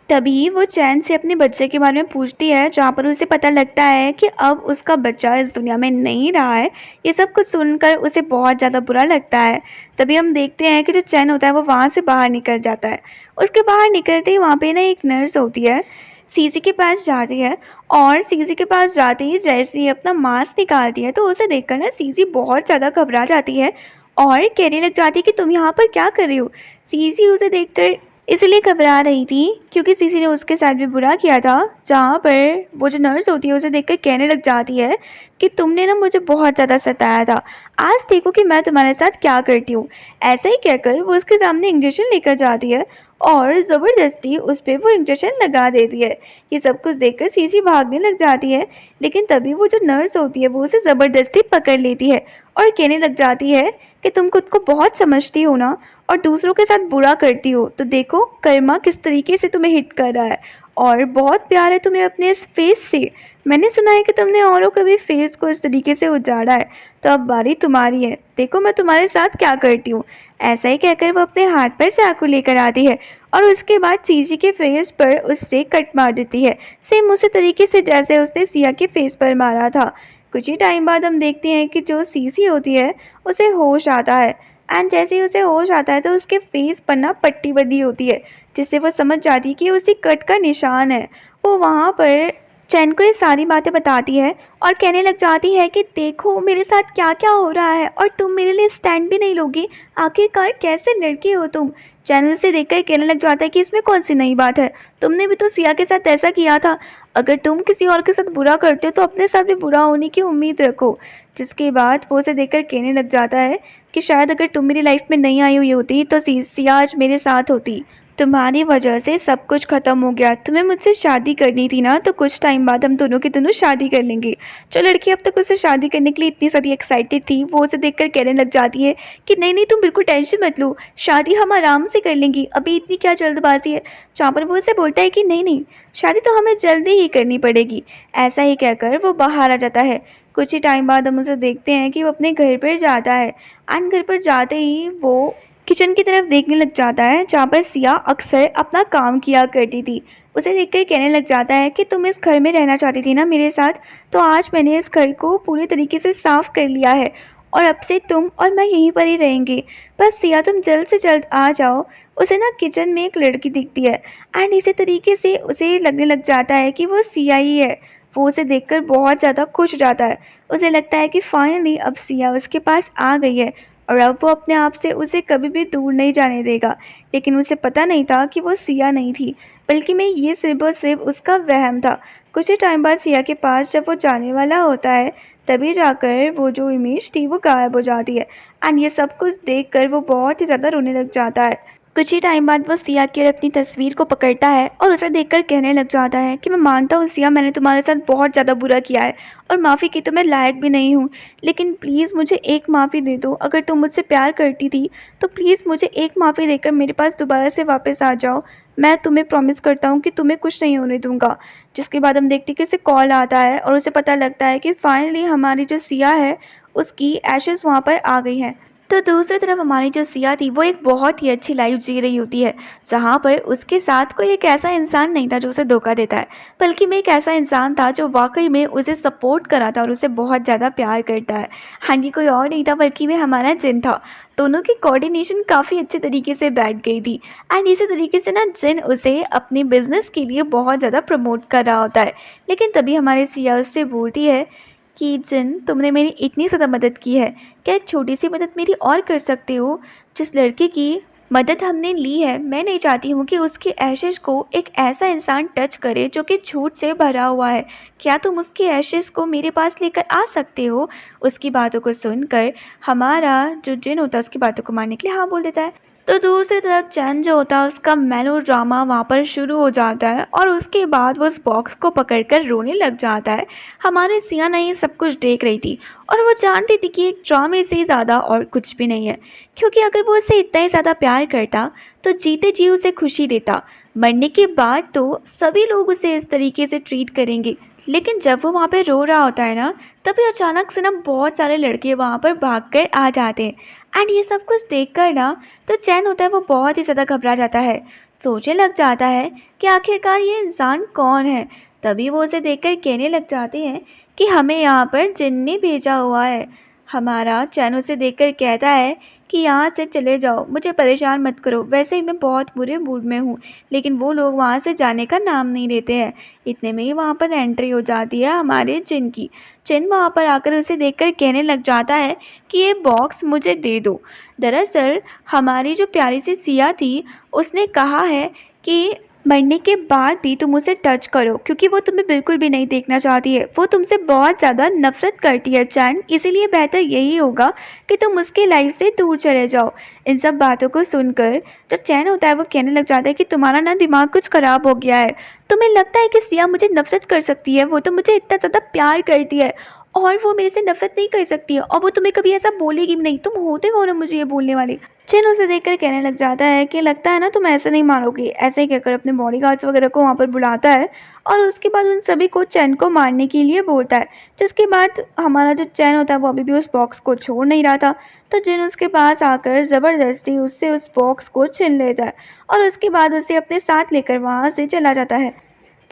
तभी वो चैन से अपने बच्चे के बारे में पूछती है, जहाँ पर उसे पता लगता है कि अब उसका बच्चा इस दुनिया में नहीं रहा है। ये सब कुछ सुनकर उसे बहुत ज़्यादा बुरा लगता है। तभी हम देखते हैं कि जो चैन होता है वो वहाँ से बाहर निकल जाता है। उसके बाहर निकलते ही वहाँ पे ना एक नर्स होती है, सीसी के पास जाती है और सीसी के पास जाते ही जैसे ही अपना मास्क निकालती है तो उसे देखकर ना सीसी बहुत ज़्यादा घबरा जाती है और कहने लग जाती है कि तुम यहाँ पर क्या कर रही हो। सीसी उसे देखकर इसलिए घबरा रही थी क्योंकि सीसी ने उसके साथ भी बुरा किया था, जहाँ पर वो जो नर्स होती है उसे देखकर कहने लग जाती है कि तुमने ना मुझे बहुत ज़्यादा सताया था, आज देखो कि मैं तुम्हारे साथ क्या करती हूँ। ऐसा ही कहकर वो उसके सामने इंजेक्शन लेकर जाती है और ज़बरदस्ती उस पर वो इंजेक्शन लगा देती है। ये सब कुछ देखकर सीसी भागने लग जाती है, लेकिन तभी वो जो नर्स होती है वो उसे ज़बरदस्ती पकड़ लेती है और कहने लग जाती है कि तुम खुद को बहुत समझती हो ना और दूसरों के साथ बुरा करती हो, तो देखो कर्मा किस तरीके से तुम्हें हिट कर रहा है और बहुत प्यार है तुम्हें अपने इस फेस से। मैंने सुना है कि तुमने औरों का भी फेस को इस तरीके से उजाड़ा है, तो अब बारी तुम्हारी है, देखो मैं तुम्हारे साथ क्या करती हूँ। ऐसा ही कहकर वो अपने हाथ पर चाकू लेकर आती है और उसके बाद सीसी के फेस पर उससे कट मार देती है, सेम उसी तरीके से जैसे उसने सिया के फेस पर मारा था। कुछ ही टाइम बाद हम देखते हैं कि जो सीसी होती है उसे होश आता है एंड जैसे ही उसे होश आता है तो उसके फेस पर ना पट्टी बंधी होती है, जिससे वो समझ जाती है कि उसी कट का निशान है। वो वहाँ पर चैन को ये सारी बातें बताती है और कहने लग जाती है कि देखो मेरे साथ क्या क्या हो रहा है और तुम मेरे लिए स्टैंड भी नहीं लोगी, आखिरकार कैसे लड़की हो तुम। चैन उसे देखकर कहने लग जाता है कि इसमें कौन सी नई बात है, तुमने भी तो सिया के साथ ऐसा किया था, अगर तुम किसी और के साथ बुरा करते हो तो अपने साथ भी बुरा होने की उम्मीद रखो। जिसके बाद वो उसे देखकर कहने लग जाता है कि शायद अगर तुम मेरी लाइफ में नहीं आई हुई होती तो सिया आज मेरे साथ होती, तुम्हारी वजह से सब कुछ ख़त्म हो गया। तुम्हें मुझसे शादी करनी थी ना, तो कुछ टाइम बाद हम दोनों की दोनों शादी कर लेंगे। जो लड़की अब तक उससे शादी करने के लिए इतनी सारी एक्साइटेड थी वो उसे देखकर कहने लग जाती है कि नहीं नहीं तुम बिल्कुल टेंशन मत लो, शादी हम आराम से कर लेंगे, अभी इतनी क्या जल्दबाजी है। जहाँ पर वो उसे बोलता है कि नहीं नहीं शादी तो हमें जल्दी ही करनी पड़ेगी। ऐसा ही कहकर वो बाहर आ जाता है। कुछ ही टाइम बाद हम उसे देखते हैं कि वो अपने घर पर जाता है एंड घर पर जाते ही वो किचन की तरफ देखने लग जाता है, जहाँ पर सिया अक्सर अपना काम किया करती थी। उसे देखकर कहने लग जाता है कि तुम इस घर में रहना चाहती थी ना मेरे साथ, तो आज मैंने इस घर को पूरी तरीके से साफ़ कर लिया है और अब से तुम और मैं यहीं पर ही रहेंगे। बस सिया तुम जल्द से जल्द आ जाओ। उसे ना किचन में एक लड़की दिखती है एंड इसी तरीके से उसे लगने लग जाता है कि वो सिया ही है। वो उसे देखकर बहुत ज़्यादा खुश हो जाता है। उसे लगता है कि फाइनली अब सिया उसके पास आ गई है और अब वो अपने आप से उसे कभी भी दूर नहीं जाने देगा। लेकिन उसे पता नहीं था कि वो सिया नहीं थी, बल्कि मैं ये सिर्फ़ और सिर्फ़ उसका वहम था। कुछ ही टाइम बाद सिया के पास जब वो जाने वाला होता है, तभी जाकर वो जो इमेज थी वो गायब हो जाती है। एंड ये सब कुछ देखकर वो बहुत ही ज़्यादा रोने लग जाता है। कुछ ही टाइम बाद वो सिया की और अपनी तस्वीर को पकड़ता है और उसे देखकर कहने लग जाता है कि मैं मानता हूँ सिया, मैंने तुम्हारे साथ बहुत ज़्यादा बुरा किया है और माफ़ी की तो मैं लायक भी नहीं हूँ। लेकिन प्लीज़ मुझे एक माफ़ी दे दो। अगर तुम मुझसे प्यार करती थी तो प्लीज़ मुझे एक माफ़ी देकर मेरे पास दोबारा से वापस आ जाओ। मैं तुम्हें प्रॉमिस करता हूँ कि तुम्हें कुछ नहीं होने दूँगा। जिसके बाद हम देखते हैं कि उसे कॉल आता है और उसे पता लगता है कि फाइनली हमारी जो सिया है उसकी एशेज़ वहाँ पर आ गई हैं। तो दूसरी तरफ हमारी जो सिया थी वो एक बहुत ही अच्छी लाइफ जी रही होती है, जहाँ पर उसके साथ कोई एक ऐसा इंसान नहीं था जो उसे धोखा देता है, बल्कि में एक ऐसा इंसान था जो वाकई में उसे सपोर्ट करा था और उसे बहुत ज़्यादा प्यार करता है। हाँ, ये कोई और नहीं था बल्कि वे हमारा जिन था। दोनों की कोऑर्डिनेशन काफ़ी अच्छे तरीके से बैठ गई थी। एंड इसी तरीके से ना जिन उसे अपने बिजनेस के लिए बहुत ज़्यादा प्रमोट कर रहा होता है। लेकिन तभी हमारी सिया उससे बोलती है कि जिन, तुमने मेरी इतनी ज़्यादा मदद की है, क्या एक छोटी सी मदद मेरी और कर सकते हो? जिस लड़के की मदद हमने ली है, मैं नहीं चाहती हूँ कि उसके एशेज़ को एक ऐसा इंसान टच करे जो कि झूठ से भरा हुआ है। क्या तुम उसके एशेज़ को मेरे पास लेकर आ सकते हो? उसकी बातों को सुनकर हमारा जो जिन होता है उसकी बातों को मानने के लिए हाँ बोल देता है। तो दूसरी तरफ चैन जो होता है उसका मेलोड्रामा वहाँ पर शुरू हो जाता है और उसके बाद वो उस बॉक्स को पकड़कर रोने लग जाता है। हमारी सिया ना ये सब कुछ देख रही थी और वो जानती थी कि एक ड्रामे से ज़्यादा और कुछ भी नहीं है, क्योंकि अगर वो उसे इतना ही ज़्यादा प्यार करता तो जीते जी उसे खुशी देता। मरने के बाद तो सभी लोग उसे इस तरीके से ट्रीट करेंगे। लेकिन जब वो वहाँ पे रो रहा होता है ना, तभी अचानक से ना बहुत सारे लड़के वहाँ पर भागकर आ जाते हैं। एंड ये सब कुछ देखकर ना तो चैन होता है वो बहुत ही ज़्यादा घबरा जाता है। सोचने लग जाता है कि आखिरकार ये इंसान कौन है। तभी वो उसे देखकर कहने लग जाते हैं कि हमें यहाँ पर जिन ने भेजा हुआ है। हमारा चैन उसे देखकर कहता है कि यहाँ से चले जाओ, मुझे परेशान मत करो, वैसे ही मैं बहुत बुरे मूड में हूँ। लेकिन वो लोग वहाँ से जाने का नाम नहीं लेते हैं। इतने में ही वहाँ पर एंट्री हो जाती है हमारे जिन की। जिन वहाँ पर आकर उसे देखकर कहने लग जाता है कि ये बॉक्स मुझे दे दो। दरअसल हमारी जो प्यारी सी सिया थी उसने कहा है कि मरने के बाद भी तुम उसे टच करो, क्योंकि वो तुम्हें बिल्कुल भी नहीं देखना चाहती है। वो तुमसे बहुत ज़्यादा नफरत करती है चैन, इसीलिए बेहतर यही होगा कि तुम उसके लाइफ से दूर चले जाओ। इन सब बातों को सुनकर जो चैन होता है वो कहने लग जाता है कि तुम्हारा ना दिमाग कुछ ख़राब हो गया है। तुम्हें लगता है कि सिया मुझे नफरत कर सकती है? वो तो मुझे इतना ज़्यादा प्यार करती है और वो मेरे से नफरत नहीं कर सकती है, और वो तुम्हें कभी ऐसा बोलेगी भी नहीं। तुम होते हो ना मुझे ये बोलने वाली। चिन उसे देखकर कहने लग जाता है कि लगता है ना तुम ऐसे नहीं मारोगी। ऐसे ही कहकर अपने बॉडीगार्ड्स वगैरह को वहाँ पर बुलाता है और उसके बाद उन सभी को चैन को मारने के लिए बोलता है। जिसके बाद हमारा जो चैन होता है वो अभी भी उस बॉक्स को छोड़ नहीं रहा था, तो जिन उसके पास आकर ज़बरदस्ती उससे उस बॉक्स को छीन लेता है और उसके बाद उसे अपने साथ लेकर वहाँ से चला जाता है।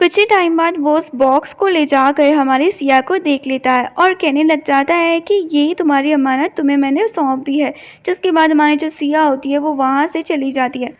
कुछ ही टाइम बाद वो उस बॉक्स को ले जाकर हमारी सिया को देख लेता है और कहने लग जाता है कि ये तुम्हारी अमानत तुम्हें मैंने सौंप दी है। जिसके बाद हमारी जो सिया होती है वो वहाँ से चली जाती है।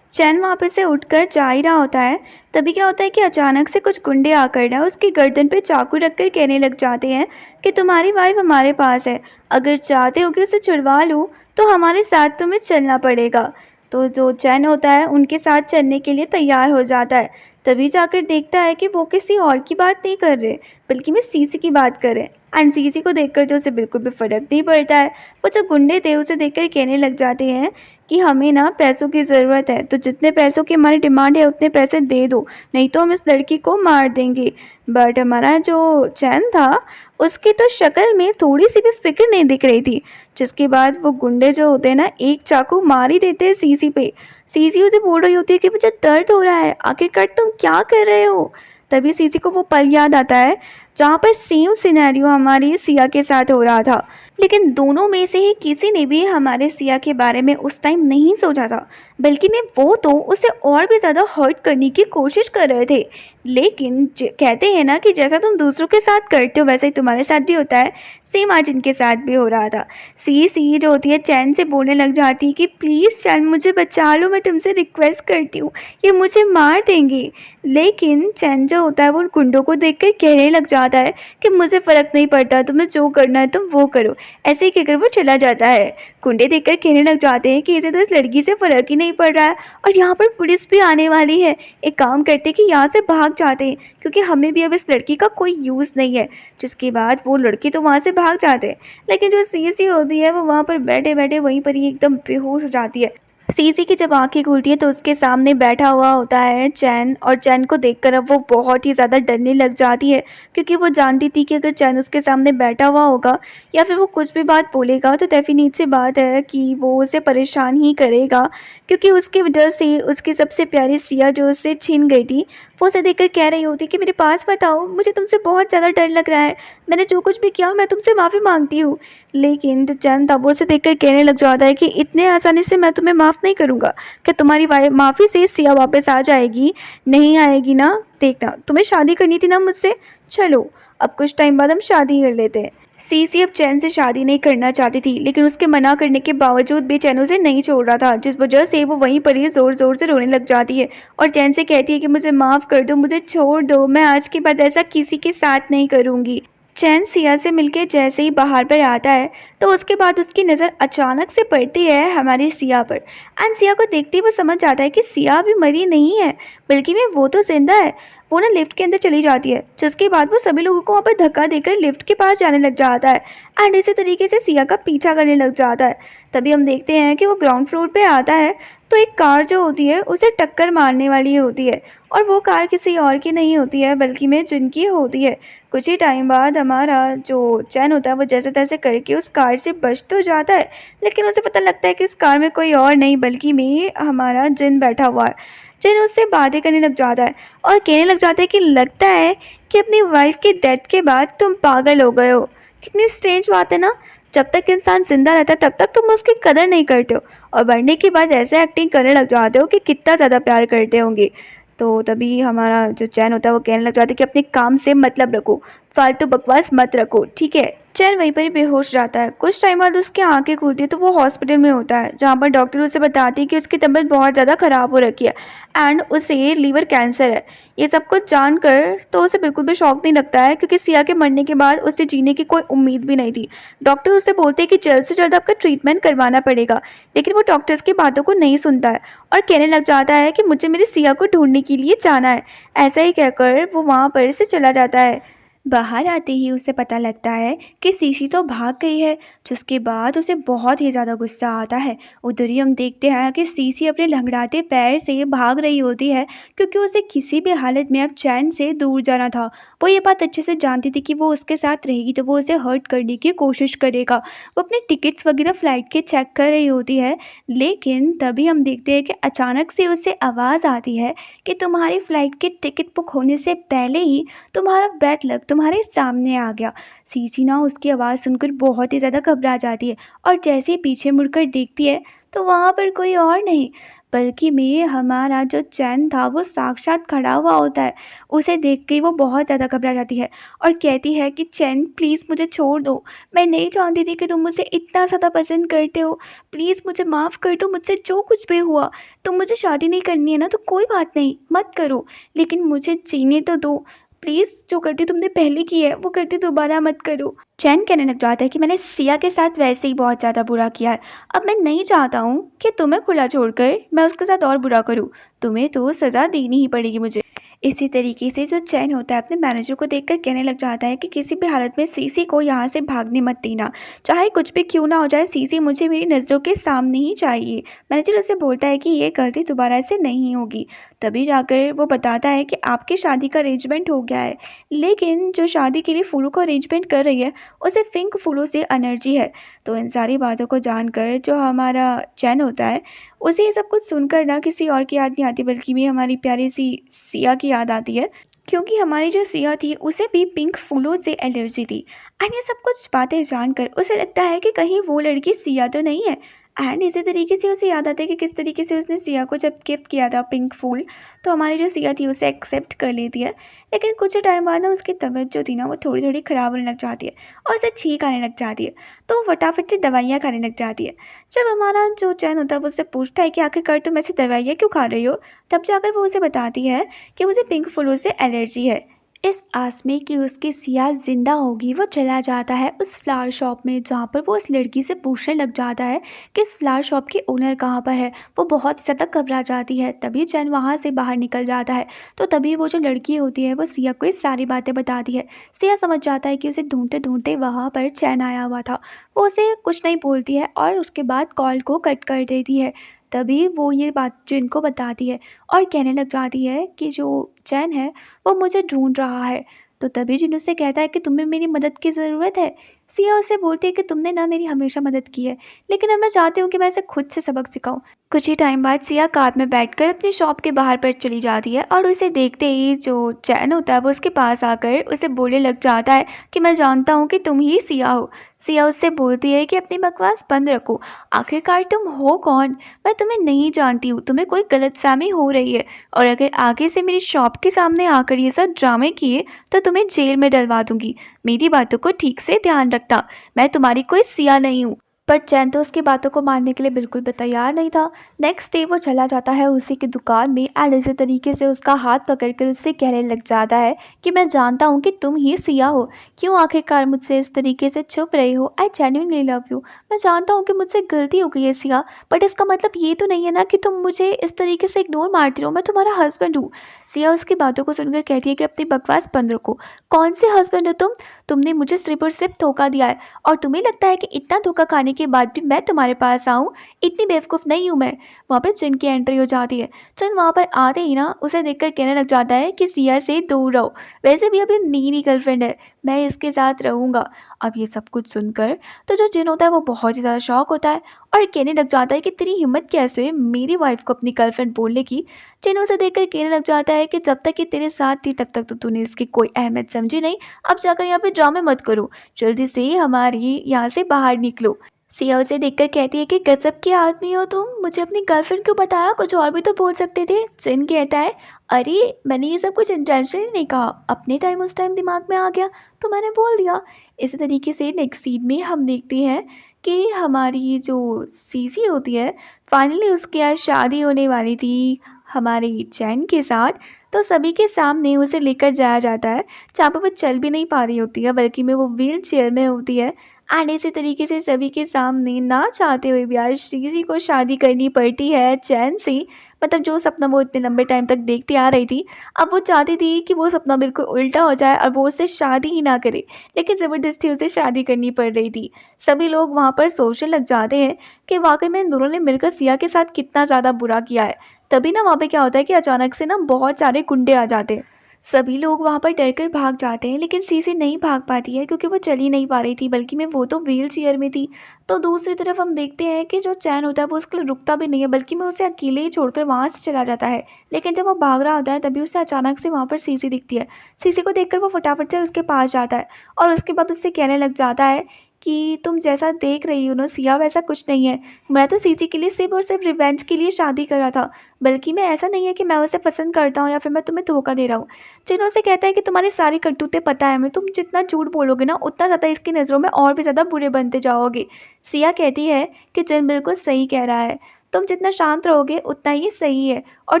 चैन वहाँ पे से उठकर जा ही रहा होता है, तभी क्या होता है कि अचानक से कुछ गुंडे आकर ना उसकी गर्दन पे चाकू रखकर कहने लग जाते हैं कि तुम्हारी वाइफ हमारे पास है, अगर चाहते हो कि उसे छुड़वा लूँ तो हमारे साथ तुम्हें चलना पड़ेगा। तो जो चैन होता है उनके साथ चलने के लिए तैयार हो जाता है। तभी जाकर देखता है कि वो किसी और की बात नहीं कर रहे, बल्कि मैं सीसी की बात कर रहे हैं। एंड सीसी को देखकर तो उसे बिल्कुल भी फ़र्क नहीं पड़ता है। वो जो गुंडे थे उसे देखकर कहने लग जाते हैं कि हमें ना पैसों की ज़रूरत है, तो जितने पैसों की हमारी डिमांड है उतने पैसे दे दो, नहीं तो हम इस लड़की को मार देंगे। बट हमारा जो चैन था उसकी तो शक्ल में थोड़ी सी भी फिक्र नहीं दिख रही थी। जिसके बाद वो गुंडे जो होते हैं ना एक चाकू मार ही देते हैं सीसी पे। सीसी उसे बोल रही होती है कि मुझे दर्द हो रहा है, आखिरकार तुम क्या कर रहे हो? तभी सीसी को वो पल याद आता है जहाँ पर सेम सिनेरियो हमारी सिया के साथ हो रहा था। लेकिन दोनों में से ही किसी ने भी हमारे सिया के बारे में उस टाइम नहीं सोचा था, बल्कि में वो तो उसे और भी ज़्यादा हर्ट करने की कोशिश कर रहे थे। लेकिन कहते हैं ना कि जैसा तुम दूसरों के साथ करते हो वैसा ही तुम्हारे साथ भी होता है। सेम आज इनके साथ भी हो रहा था। सी जो होती है चैन से बोलने लग जाती है कि प्लीज़ चैन मुझे बचा लो, मैं तुमसे रिक्वेस्ट करती हूँ, ये मुझे मार देंगे। लेकिन चैन जो होता है वो उन गुंडों को देख कर कहने लग जाता है कि मुझे फ़र्क नहीं पड़ता, तुम्हें जो करना है तुम वो करो। ऐसे ही कहकर वो चला जाता है। गुंडे देखकर कहने लग जाते हैं कि इसे तो इस लड़की से फ़र्क ही नहीं पड़ रहा है और यहाँ पर पुलिस भी आने वाली है। एक काम करते हैं कि यहाँ से भाग जाते हैं, क्योंकि हमें भी अब इस लड़की का कोई यूज़ नहीं है। जिसके बाद वो लड़की तो वहाँ से भाग जाते हैं। लेकिन जो सी होती है वो वहाँ पर बैठे बैठे वहीं पर ही एकदम बेहोश हो जाती है। सीसी की जब आंखें खुलती हैं तो उसके सामने बैठा हुआ होता है चैन, और चैन को देखकर अब वो बहुत ही ज़्यादा डरने लग जाती है, क्योंकि वो जानती थी कि अगर चैन उसके सामने बैठा हुआ होगा या फिर वो कुछ भी बात बोलेगा तो डेफिनेट सी बात है कि वो उसे परेशान ही करेगा, क्योंकि उसकी वजह से उसकी सबसे प्यारी सिया जो उससे छीन गई थी वो उसे देखकर कह रही होती कि मेरे पास मत आओ, मुझे तुमसे बहुत ज़्यादा डर लग रहा है, मैंने जो कुछ भी किया मैं तुमसे माफ़ी मांगती हूँ। लेकिन जो चैन था वो उसे देखकर कहने लग जाता है कि इतने आसानी से मैं तुम्हें माफ़ नहीं करूँगा। क्या तुम्हारी माफ़ी से सिया वापस आ जाएगी? नहीं आएगी ना? देखना, तुम्हें शादी करनी थी ना मुझसे, चलो अब कुछ टाइम बाद हम शादी कर लेते हैं। सीसी अब चैन से शादी नहीं करना चाहती थी, लेकिन उसके मना करने के बावजूद भी चैन उसे नहीं छोड़ रहा था, जिस वजह से वो वहीं पर ही ज़ोर ज़ोर से रोने लग जाती है और चैन से कहती है कि मुझे माफ़ कर दो, मुझे छोड़ दो, मैं आज के बाद ऐसा किसी के साथ नहीं करूँगी। चैन सिया से मिलके जैसे ही बाहर पर आता है तो उसके बाद उसकी नज़र अचानक से पड़ती है हमारी सिया पर, एंड सिया को देखते ही वो समझ जाता है कि सिया अभी मरी नहीं है, बल्कि में वो तो जिंदा है। वो ना लिफ्ट के अंदर चली जाती है, जिसके बाद वो सभी लोगों को वहाँ पर धक्का देकर लिफ्ट के पास जाने लग जाता है एंड इसी तरीके से सिया का पीछा करने लग जाता है। तभी हम देखते हैं कि वो ग्राउंड फ्लोर पे आता है तो एक कार जो होती है उसे टक्कर मारने वाली होती है, और वो कार किसी और की नहीं होती है बल्कि में जिनकी होती है। कुछ ही टाइम बाद हमारा जो चैन होता है वो जैसे तैसे करके उस कार से बच तो जाता है, लेकिन उसे पता लगता है कि इस कार में कोई और नहीं बल्कि में हमारा जिन बैठा हुआ है। जिन उससे बातें करने लग जाता है और कहने लग जाता है कि लगता है कि अपनी वाइफ की डेथ के बाद तुम पागल हो गए हो। कितनी स्ट्रेंज बात है ना, जब तक इंसान जिंदा रहता है तब तक तुम उसकी कदर नहीं करते हो, और मरने के बाद ऐसे एक्टिंग करने लग जाते हो कि कितना ज़्यादा प्यार करते होंगे। तो तभी हमारा जो चैन होता है वो कहने लग जाता है कि अपने काम से मतलब रखो, फालतू बकवास मत रखो, ठीक है। चैन वहीं पर ही बेहोश जाता है। कुछ टाइम बाद उसकी आंखें खुलती है तो वो हॉस्पिटल में होता है, जहाँ पर डॉक्टर उसे बताती है कि उसकी तबीयत बहुत ज़्यादा ख़राब हो रखी है एंड उसे लीवर कैंसर है। ये सब कुछ जानकर तो उसे बिल्कुल भी शौक नहीं लगता है, क्योंकि सिया के मरने के बाद उसे जीने की कोई उम्मीद भी नहीं थी। डॉक्टर उसे बोलते हैं कि जल्द से जल्द आपका ट्रीटमेंट करवाना पड़ेगा, लेकिन वो डॉक्टर्स की बातों को नहीं सुनता है और कहने लग जाता है कि मुझे मेरी सिया को ढूंढने के लिए जाना है। ऐसा ही कहकर वो वहाँ पर से चला जाता है। बाहर आते ही उसे पता लगता है कि सीसी तो भाग गई है, जिसके बाद उसे बहुत ही ज़्यादा गुस्सा आता है। उधर ही हम देखते हैं कि सीसी अपने लंगड़ाते पैर से भाग रही होती है, क्योंकि उसे किसी भी हालत में अब चैन से दूर जाना था। वो ये बात अच्छे से जानती थी कि वो उसके साथ रहेगी तो वो उसे हर्ट करने की कोशिश करेगा। वो अपने टिकट्स वगैरह फ़्लाइट के चेक कर रही होती है, लेकिन तभी हम देखते हैं कि अचानक से उसे आवाज़ आती है कि तुम्हारी फ़्लाइट के टिकट बुक होने से पहले ही तुम्हारा बैड लक तुम्हारे सामने आ गया। सीची ना उसकी आवाज़ सुनकर बहुत ही ज़्यादा घबरा जाती है, और जैसे ही पीछे मुड़कर देखती है तो वहाँ पर कोई और नहीं बल्कि में हमारा जो चैन था वो साक्षात खड़ा हुआ होता है। उसे देख के वो बहुत ज़्यादा घबरा जाती है और कहती है कि चैन प्लीज़ मुझे छोड़ दो, मैं नहीं चाहती थी कि तुम मुझे इतना ज़्यादा पसंद करते हो, प्लीज़ मुझे माफ़ कर दो, मुझसे जो कुछ भी हुआ, तुम मुझे शादी नहीं करनी है ना तो कोई बात नहीं, मत करो, लेकिन मुझे जीने तो दो, प्लीज़ जो गलती तुमने पहले की है वो गलती दोबारा मत करो। चैन कहने लग जाता है कि मैंने सिया के साथ वैसे ही बहुत ज़्यादा बुरा किया है, अब मैं नहीं चाहता हूँ कि तुम्हें खुला छोड़कर मैं उसके साथ और बुरा करूँ, तुम्हें तो सज़ा देनी ही पड़ेगी मुझे। इसी तरीके से जो चैन होता है अपने मैनेजर को देखकर कहने लग जाता है कि किसी भी हालत में सीसी को यहाँ से भागने मत देना, चाहे कुछ भी क्यों ना हो जाए, सीसी मुझे मेरी नज़रों के सामने ही चाहिए। मैनेजर उसे बोलता है कि ये गलती दोबारा से नहीं होगी। तभी जाकर वो बताता है कि आपकी शादी का अरेंजमेंट हो गया है, लेकिन जो शादी के लिए फूलों का अरेंजमेंट कर रही है उसे पिंक फूलों से एनर्जी है। तो इन सारी बातों को जानकर जो हमारा चैन होता है उसे ये सब कुछ सुनकर ना किसी और की याद नहीं आती बल्कि भी हमारी प्यारी सी सिया की याद आती है क्योंकि हमारी जो सिया थी उसे भी पिंक फूलों से एलर्जी थी। एंड ये सब कुछ बातें जानकर उसे लगता है कि कहीं वो लड़की सिया तो नहीं है। एंड इसी तरीके से उसे याद आता है कि किस तरीके से उसने सिया को जब गिफ्ट किया था पिंक फूल, तो हमारी जो सिया थी उसे एक्सेप्ट कर लेती है। लेकिन कुछ टाइम बाद ना उसकी तबीयत जो थी ना वो थोड़ी थोड़ी ख़राब होने लग जाती है और उसे छींक आने लग जाती है। तो वो फटाफट से दवाइयाँ खाने लग जाती है। जब हमारा जो चैन होता है वो उससे पूछता है कि आखिरकार तुम ऐसी दवाइयाँ क्यों खा रही हो, तब जाकर वो उसे बताती है कि मुझे पिंक फूलों से एलर्जी है। इस आस में कि उसकी सिया ज़िंदा होगी, वो चला जाता है उस फ्लावर शॉप में जहाँ पर वो उस लड़की से पूछने लग जाता है कि इस फ्लावर शॉप के ओनर कहाँ पर है। वो बहुत ज़्यादा घबरा जाती है, तभी चैन वहाँ से बाहर निकल जाता है। तो तभी वो जो लड़की होती है वो सिया को ये सारी बातें बताती है। सिया समझ जाता है कि उसे ढूंढते ढूंढते वहाँ पर चैन आया हुआ था। वो उसे कुछ नहीं बोलती है और उसके बाद कॉल को कट कर देती है। तभी वो ये बात जिनको बताती है और कहने लग जाती है कि जो चैन है वो मुझे ढूँढ रहा है। तो तभी जिन उससे कहता है कि तुम्हें मेरी मदद की ज़रूरत है। सिया उससे बोलती है कि तुमने ना मेरी हमेशा मदद की है, लेकिन अब मैं चाहती हूँ कि मैं इसे खुद से सबक सिखाऊँ। कुछ ही टाइम बाद सिया कार में बैठकर अपनी शॉप के बाहर पर चली जाती है और उसे देखते ही जो चैन होता है वो उसके पास आकर उसे बोलने लग जाता है कि मैं जानता हूँ कि तुम ही सिया हो। सिया उससे बोलती है कि अपनी बकवास बंद रखो, आखिरकार तुम हो कौन? मैं तुम्हें नहीं जानती हूँ, तुम्हें कोई गलतफहमी हो रही है। और अगर आगे से मेरी शॉप के सामने आकर ये सब ड्रामे किए तो तुम्हें जेल में डलवा दूंगी। मेरी बातों को ठीक से ध्यान रखना, मैं तुम्हारी कोई सिया नहीं हूँ। पर चैन तो उसकी बातों को मानने के लिए बिल्कुल भी तैयार नहीं था। नेक्स्ट डे वो चला जाता है उसी की दुकान में एंड इसी तरीके से उसका हाथ पकड़कर उससे कहने लग जाता है कि मैं जानता हूँ कि तुम ही सिया हो। क्यों आखिरकार मुझसे इस तरीके से छुप रहे हो? I genuinely love you. मैं जानता हूँ कि मुझसे गलती हो गई है सिया, बट इसका मतलब ये तो नहीं है ना कि तुम मुझे इस तरीके से इग्नोर मारती रहो। मैं तुम्हारा हस्बैंड हूँ। सिया उसकी बातों को सुनकर कहती है कि अपनी बकवास बंद रखो। कौन से हस्बैंड हो तुम? तुमने मुझे सिर्फ और सिर्फ धोखा दिया है और तुम्हें लगता है कि इतना धोखा खाने के बाद भी मैं तुम्हारे पास आऊँ? इतनी बेवकूफ़ नहीं हूँ मैं। वहाँ पे चिन की एंट्री हो जाती है। चिन वहाँ पर आते ही ना उसे देखकर कहने लग जाता है कि सिया से दूर रहो। वैसे भी अभी मेरी गर्लफ्रेंड है, मैं इसके साथ रहूँगा। अब ये सब कुछ सुनकर तो जो जिन होता है वो बहुत ही ज़्यादा शॉक होता है और कहने लग जाता है कि तेरी हिम्मत कैसे हुई मेरी वाइफ को अपनी गर्लफ्रेंड बोलने की? चिन उसे देखकर कहने लग जाता है कि जब तक ये तेरे साथ थी तब तक तो तूने इसकी कोई अहमियत समझी नहीं। अब जाकर यहाँ पे ड्रामे मत करो, जल्दी से हमारी यहाँ से बाहर निकलो। सिया उसे देखकर कहती है कि गजब के आदमी हो तुम, मुझे अपनी गर्लफ्रेंड क्यों बताया, कुछ और भी तो बोल सकते थे। जिन कहता है अरे मैंने ये सब कुछ इंटेंशनली नहीं कहा, अपने टाइम उस टाइम दिमाग में आ गया तो मैंने बोल दिया। इसी तरीके से नेक्स्ट सीन में हम देखते हैं कि हमारी जो सीसी होती है फाइनली उसके यहाँ शादी होने वाली थी हमारे चैन के साथ। तो सभी के सामने उसे लेकर जाया जाता है जहाँ पर वो चल भी नहीं पा रही होती है, बल्कि में वो व्हील चेयर में होती है। एंड इसी तरीके से सभी के सामने ना चाहते हुए भी आज सीसी को शादी करनी पड़ती है चैन से। मतलब जो सपना वो इतने लंबे टाइम तक देखती आ रही थी, अब वो चाहती थी कि वो सपना बिल्कुल उल्टा हो जाए और वो उससे शादी ही ना करे, लेकिन ज़बरदस्ती उसे शादी करनी पड़ रही थी। सभी लोग वहाँ पर सोचने लग जाते हैं कि वाकई में इन दोनों ने मिलकर सिया के साथ कितना ज़्यादा बुरा किया है। तभी ना वहाँ पे क्या होता है कि अचानक से ना बहुत सारे गुंडे आ जाते हैं। सभी लोग वहाँ पर डरकर भाग जाते हैं, लेकिन सीसी नहीं भाग पाती है क्योंकि वो चल ही नहीं पा रही थी, बल्कि में वो तो व्हील चेयर में थी। तो दूसरी तरफ हम देखते हैं कि जो चैन होता है वो उसके लिए रुकता भी नहीं है, बल्कि में उसे अकेले ही छोड़कर वहाँ से चला जाता है। लेकिन जब वो भाग रहा होता है तभी उसे अचानक से वहाँ पर सीसी दिखती है। सीसी को देखकर वो फटाफट से उसके पास जाता है और उसके बाद उससे कहने लग जाता है कि तुम जैसा देख रही हो ना सिया, वैसा कुछ नहीं है। मैं तो सीसी के लिए सिर्फ और सिर्फ रिवेंज के लिए शादी कर रहा था, बल्कि मैं ऐसा नहीं है कि मैं उसे पसंद करता हूँ या फिर मैं तुम्हें धोखा दे रहा हूँ। जिन से कहता है कि तुम्हारी सारी करतूतें पता है हमें, तुम जितना झूठ बोलोगे ना उतना ज़्यादा इसकी नज़रों में और भी ज़्यादा बुरे बनते जाओगे। सिया कहती है कि जिन बिल्कुल सही कह रहा है, तुम जितना शांत रहोगे उतना ही सही है, और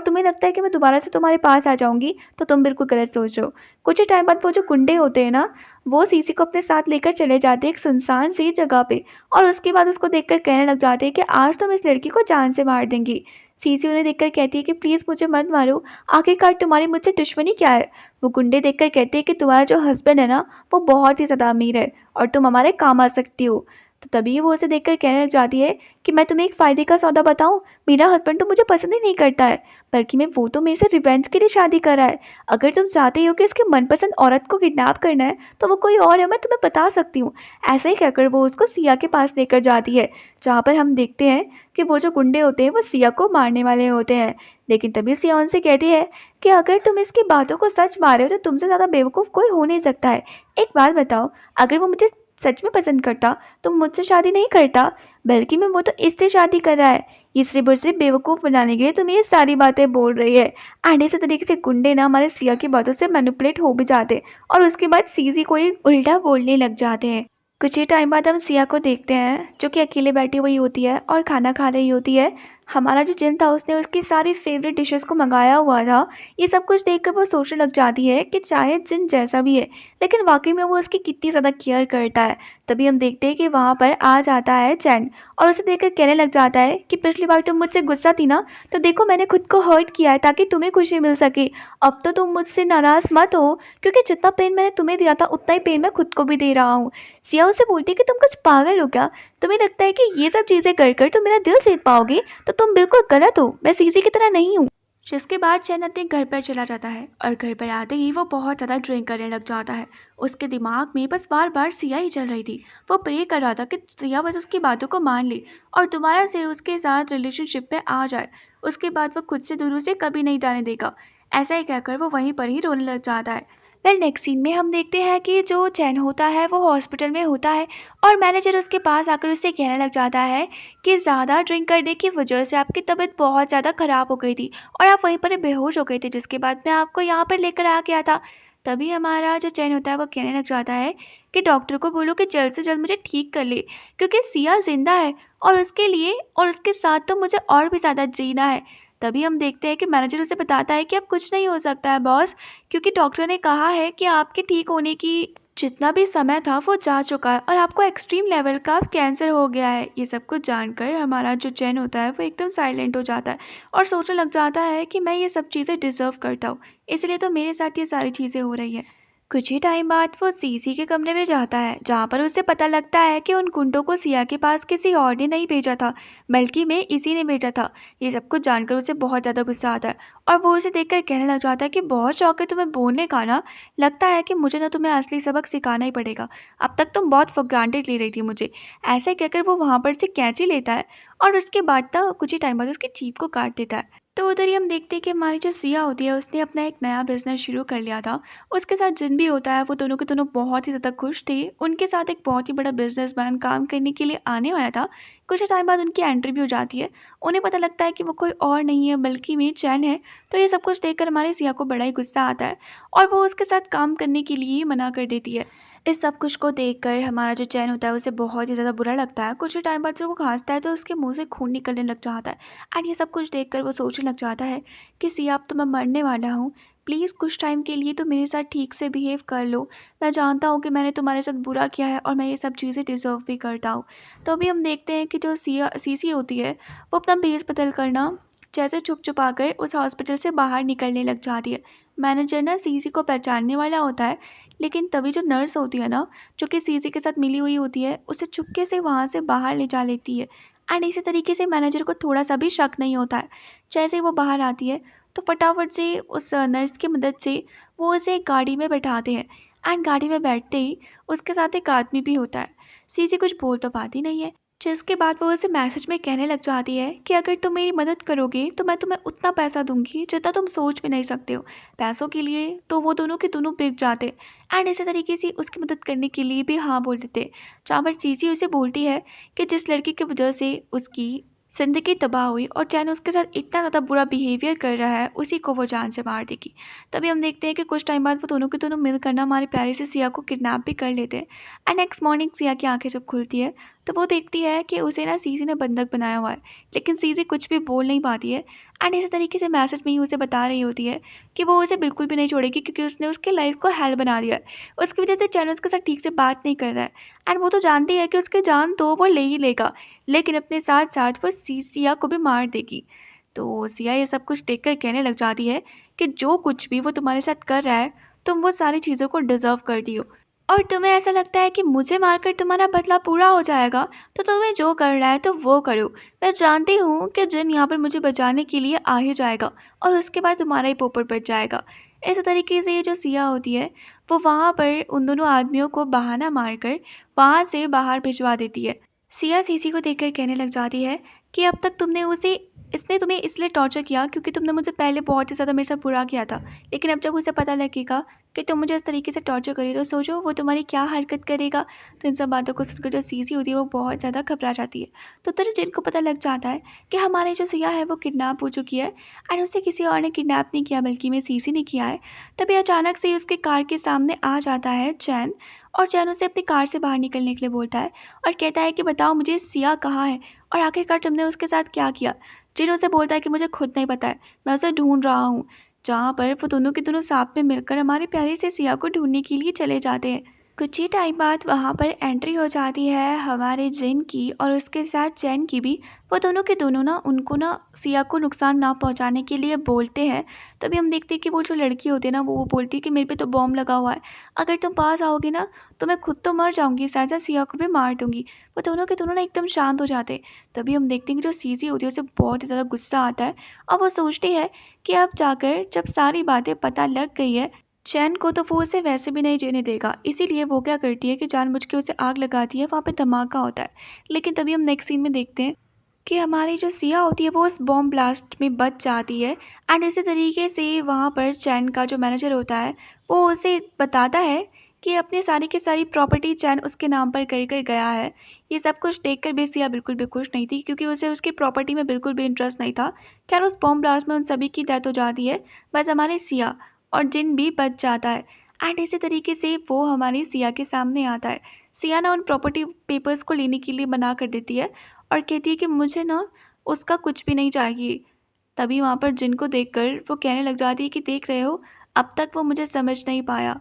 तुम्हें लगता है कि मैं दोबारा से तुम्हारे पास आ जाऊंगी तो तुम बिल्कुल गलत सोच रहे हो। कुछ ही टाइम बाद वो जो गुंडे होते हैं ना, वो सीसी को अपने साथ लेकर चले जाते हैं एक सुनसान सी जगह पे, और उसके बाद उसको देखकर कहने लग जाते हैं कि आज तुम इस लड़की को जान से मार देंगी। सीसी उन्हें देखकर कहती है कि प्लीज़ मुझे मत मारो, आखिरकार तुम्हारी मुझसे दुश्मनी क्या है? वो गुंडे देखकर कहते हैं कि तुम्हारा जो हस्बैंड है ना वो बहुत ही ज़्यादा अमीर है और तुम हमारे काम आ सकती हो। तो तभी वो उसे देखकर कहने लग जाती है कि मैं तुम्हें एक फ़ायदे का सौदा बताऊँ, मेरा हस्बैंड तो मुझे पसंद ही नहीं करता है, बल्कि मैं वो तो मेरे से रिवेंज के लिए शादी कर रहा है। अगर तुम चाहते हो कि इसके मनपसंद औरत को किडनैप करना है, तो वो कोई और है, मैं तुम्हें बता सकती हूँ। ऐसा ही कहकर वो उसको सिया के पास लेकर जाती है, जहाँ पर हम देखते हैं कि वो जो गुंडे होते हैं वो सिया को मारने वाले होते हैं। लेकिन तभी सिया उनसे कहती है कि अगर तुम इसकी बातों को सच मान रहे हो तो तुमसे ज़्यादा बेवकूफ़ कोई हो नहीं सकता है। एक बात बताओ, अगर वो मुझे सच में पसंद करता तो मुझसे शादी नहीं करता, बल्कि मैं वो तो इससे शादी कर रहा है। ये सिर्फ और सिर्फ बेवकूफ़ बनाने के लिए तुम्हें ये सारी बातें बोल रही है। एंड इसी तरीके से गुंडे ना हमारे सिया की बातों से मैनिपुलेट हो भी जाते हैं और उसके बाद सीजी को ही उल्टा बोलने लग जाते हैं। कुछ ही टाइम बाद हम सिया को देखते हैं जो कि अकेले बैठी हुई होती है और खाना खा रही होती है। हमारा जो जिन था उसने उसकी सारी फेवरेट डिशेस को मंगाया हुआ था। ये सब कुछ देखकर वो सोचने लग जाती है कि चाहे जिन जैसा भी है, लेकिन वाकई में वो उसकी कितनी ज़्यादा केयर करता है। तभी हम देखते हैं कि वहाँ पर आ जाता है चैन और उसे देखकर कहने लग जाता है कि पिछली बार तुम मुझसे गुस्सा थी ना, तो देखो मैंने खुद को हर्ट किया है ताकि तुम्हें खुशी मिल सके। अब तो तुम मुझसे नाराज़ मत हो, क्योंकि जितना पेन मैंने तुम्हें दिया था उतना ही पेन मैं खुद को भी दे रहा हूँ। सिया उसे बोलती है कि तुम कुछ पागल हो क्या? तुम्हें लगता है कि ये सब चीज़ें कर कर तुम मेरा दिल जीत पाओगे? तो तुम बिल्कुल गलत हो, मैं सीसी की तरह नहीं हूँ। जिसके बाद चैन अपने घर पर चला जाता है और घर पर आते ही वो बहुत ज़्यादा ड्रिंक करने लग जाता है। उसके दिमाग में बस बार बार सिया ही चल रही थी। वो प्रे कर रहा था कि सिया बस उसकी बातों को मान ले और दोबारा से उसके साथ रिलेशनशिप में आ जाए। उसके बाद वो खुद से दूर उसे कभी नहीं जाने देगा। ऐसा ही कहकर वो वहीं पर ही रोने लग जाता है। वेल नेक्स्ट सीन में हम देखते हैं कि जो चैन होता है वो हॉस्पिटल में होता है और मैनेजर उसके पास आकर उससे कहने लग जाता है कि ज़्यादा ड्रिंक करने की वजह से आपकी तबीयत बहुत ज़्यादा ख़राब हो गई थी और आप वहीं पर ही बेहोश हो गए थे, जिसके बाद मैं आपको यहाँ पर लेकर आ गया था। तभी हमारा जो चैन होता है वो कहने लग जाता है कि डॉक्टर को बोलो कि जल्द से जल्द मुझे ठीक कर ले, क्योंकि सिया ज़िंदा है और उसके लिए और उसके साथ तो मुझे और भी ज़्यादा जीना है। तभी हम देखते हैं कि मैनेजर उसे बताता है कि अब कुछ नहीं हो सकता है बॉस, क्योंकि डॉक्टर ने कहा है कि आपके ठीक होने की जितना भी समय था वो जा चुका है और आपको एक्सट्रीम लेवल का कैंसर हो गया है। ये सब कुछ जानकर हमारा जो चैन होता है वो एकदम साइलेंट हो जाता है और सोचने लग जाता है कि मैं ये सब चीज़ें डिज़र्व करता हूँ, इसलिए तो मेरे साथ ये सारी चीज़ें हो रही हैं। कुछ ही टाइम बाद वो सीसी के कमरे में जाता है, जहाँ पर उसे पता लगता है कि उन गुंडों को सिया के पास किसी और ने नहीं भेजा था, बल्कि मैं इसी ने भेजा था। ये सब कुछ जानकर उसे बहुत ज़्यादा गुस्सा आता है और वो उसे देखकर कहने लग जाता है कि बहुत शौक है तुम्हें बोलने का ना, लगता है कि मुझे ना तुम्हें असली सबक सिखाना ही पड़ेगा। अब तक तुम बहुत फॉर ग्रांटेड ले रही थी मुझे। ऐसे कहकर वो वहाँ पर से कैंची लेता है और उसके बाद ना कुछ ही टाइम बाद उसकी जीभ को काट देता है। तो उधर ही हम देखते हैं कि हमारी जो सिया होती है उसने अपना एक नया बिजनेस शुरू कर लिया था। उसके साथ जिन भी होता है वो दोनों के दोनों बहुत ही ज़्यादा खुश थे। उनके साथ एक बहुत ही बड़ा बिजनेसमैन काम करने के लिए आने वाला था। कुछ टाइम बाद उनकी एंट्री भी हो जाती है। उन्हें पता लगता है कि वो कोई और नहीं है बल्कि मेरी चैन है। तो ये सब कुछ देखकर हमारी सिया को बड़ा ही गुस्सा आता है और वो उसके साथ काम करने के लिए मना कर देती है। इस सब कुछ को देखकर हमारा जो चैन होता है उसे बहुत ही ज़्यादा बुरा लगता है। कुछ ही टाइम बाद जब वो खांसता है तो उसके मुंह से खून निकलने लग जाता है एंड ये सब कुछ देखकर वो सोचने लग जाता है कि सिया अब तो मैं मरने वाला हूँ। प्लीज़ कुछ टाइम के लिए तो मेरे साथ ठीक से बिहेव कर लो। मैं जानता हूँ कि मैंने तुम्हारे साथ बुरा किया है और मैं ये सब चीज़ें डिज़र्व भी करता हूँ। तो अभी हम देखते हैं कि जो सिया सीसी होती है वो अपना भेस बदल करना जैसे छुप छुपा कर उस हॉस्पिटल से बाहर निकलने लग जाती है। मैनेजर ना सीसी को पहचानने वाला होता है, लेकिन तभी जो नर्स होती है ना, जो कि सीसी के साथ मिली हुई होती है, उसे चुपके से वहाँ से बाहर ले जा लेती है एंड इसी तरीके से मैनेजर को थोड़ा सा भी शक नहीं होता है। जैसे ही वो बाहर आती है तो फटाफट से उस नर्स की मदद से वो उसे एक गाड़ी में बैठाते हैं एंड गाड़ी में बैठते ही उसके साथ एक आदमी भी होता है। सीसी कुछ बोल तो पाती नहीं है, जिसके बाद वो उसे मैसेज में कहने लग जाती है कि अगर तुम मेरी मदद करोगे तो मैं तुम्हें उतना पैसा दूंगी जितना तुम सोच भी नहीं सकते हो। पैसों के लिए तो वो दोनों के दोनों बिक जाते एंड इसी तरीके से उसकी मदद करने के लिए भी हाँ बोल देते। जहाँ पर चीज़ी उसे बोलती है कि जिस लड़की की वजह से उसकी ज़िंदगी तबाह हुई और चैन उसके साथ इतना ज़्यादा बुरा बिहेवियर कर रहा है, उसी को वो जान से मार देगी। तभी हम देखते हैं कि कुछ टाइम बाद वो दोनों के दोनों मिलकर ना हमारी प्यारी सी सिया को किडनैप भी कर लेते हैं एंड नेक्स्ट मॉर्निंग सिया की आंखें जब खुलती है तो वो देखती है कि उसे ना सीसी ने बंधक बनाया हुआ है, लेकिन सीसी कुछ भी बोल नहीं पाती है एंड इसी तरीके से मैसेज में ही उसे बता रही होती है कि वो उसे बिल्कुल भी नहीं छोड़ेगी, क्योंकि उसने उसके लाइफ को हेल बना दिया है। उसकी वजह से चैन उसके साथ ठीक से बात नहीं कर रहा है एंड वो तो जानती है कि उसकी जान तो वो ले ही लेगा, लेकिन अपने साथ साथ वो सिया को भी मार देगी। तो सिया ये सब कुछ देखकर कहने लग जाती है कि जो कुछ भी वो तुम्हारे साथ कर रहा है तुम वो सारी चीज़ों को डिज़र्व करती हो और तुम्हें ऐसा लगता है कि मुझे मारकर तुम्हारा बदला पूरा हो जाएगा, तो तुम्हें जो करना है तो वो करो। मैं जानती हूँ कि जिन यहाँ पर मुझे बचाने के लिए आ ही जाएगा और उसके बाद तुम्हारा ही पोपट बच जाएगा। इस तरीके से ये जो सिया होती है, वो वहाँ पर उन दोनों आदमियों को बहाना मारकर वहाँ से बाहर भिजवा देती है। सिया सीसी को देखकर कहने लग जाती है कि अब तक तुमने उसे इसने तुम्हें इसलिए टॉर्चर किया क्योंकि तुमने मुझे पहले बहुत ही ज़्यादा मेरे साथ बुरा किया था। लेकिन अब जब उसे पता लगेगा कि तुम मुझे इस तरीके से टॉर्चर करी, तो सोचो वो तुम्हारी क्या हरकत करेगा। तो इन सब बातों को सुनकर जो सीसी होती है वो बहुत ज़्यादा घबरा जाती है। तो तेरे जिन को पता लग जाता है कि हमारी जो सिया है वो किडनैप हो चुकी है, एंड उसे किसी और ने किडनैप नहीं किया बल्कि मैं सीसी ने किया है। तभी अचानक से उसके कार के सामने आ जाता है चैन, और चैन उसे अपनी कार से बाहर निकलने के लिए बोलता है और कहता है कि बताओ मुझे सिया कहाँ है और आखिरकार तुमने उसके साथ क्या किया। जिन उसे बोलता है कि मुझे खुद नहीं पता है, मैं उसे ढूंढ रहा हूँ। जहाँ पर वो दोनों के दोनों साथ में मिलकर हमारी प्यारी सी सिया को ढूंढने के लिए चले जाते हैं। कुछ ही टाइम बाद वहाँ पर एंट्री हो जाती है हमारे जिन की और उसके साथ चैन की भी। वो दोनों के दोनों ना उनको ना सिया को नुकसान ना पहुँचाने के लिए बोलते हैं। तभी हम देखते हैं कि वो जो लड़की होती है ना, वो बोलती है कि मेरे पे तो बॉम्ब लगा हुआ है, अगर तुम पास आओगे ना तो मैं खुद तो मर जाऊंगी, साथ साथ सिया को भी मार दूंगी। वो दोनों के दोनों ना एकदम शांत हो जाते हैं। तभी हम देखते हैं कि जो सीसी होती है उसे बहुत ही ज़्यादा गुस्सा आता है और वो सोचती है कि अब जाकर जब सारी बातें पता लग गई है चैन को, तो वो उसे वैसे भी नहीं जीने देगा। इसीलिए वो क्या करती है कि जानबूझ के उसे आग लगाती है। वहाँ पे धमाका होता है। लेकिन तभी हम नेक्स्ट सीन में देखते हैं कि हमारी जो सिया होती है वो उस बॉम्ब ब्लास्ट में बच जाती है। एंड इसी तरीके से वहाँ पर चैन का जो मैनेजर होता है वो उसे बताता है कि अपनी सारी की सारी प्रॉपर्टी चैन उसके नाम पर कर कर गया है। ये सब कुछ देखकर भी सिया बिल्कुल भी खुश नहीं थी, क्योंकि उसे उसकी प्रॉपर्टी में बिल्कुल भी इंटरेस्ट नहीं था। खैर उस बॉम्ब ब्लास्ट में उन सभी की डेथ हो जाती है, बस हमारी सिया और जिन भी बच जाता है। एंड इसी तरीके से वो हमारी सिया के सामने आता है। सिया ना उन प्रॉपर्टी पेपर्स को लेने के लिए मना कर देती है और कहती है कि मुझे ना उसका कुछ भी नहीं चाहिए। तभी वहाँ पर जिन को देखकर वो कहने लग जाती है कि देख रहे हो, अब तक वो मुझे समझ नहीं पाया।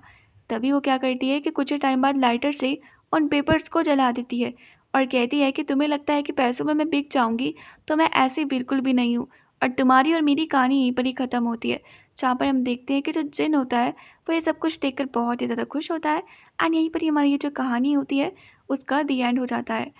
तभी वो क्या करती है कि कुछ ही टाइम बाद लाइटर से उन पेपर्स को जला देती है और कहती है कि तुम्हें लगता है कि पैसों में मैं बिक जाऊंगी, तो मैं ऐसी बिल्कुल भी नहीं हूँ। और तुम्हारी और मेरी कहानी यहीं पर ही ख़त्म होती है। जहाँ पर हम देखते हैं कि जो जिन होता है वो ये सब कुछ देखकर बहुत ही ज़्यादा खुश होता है। एंड यहीं पर ही हमारी ये जो कहानी होती है उसका दी एंड हो जाता है।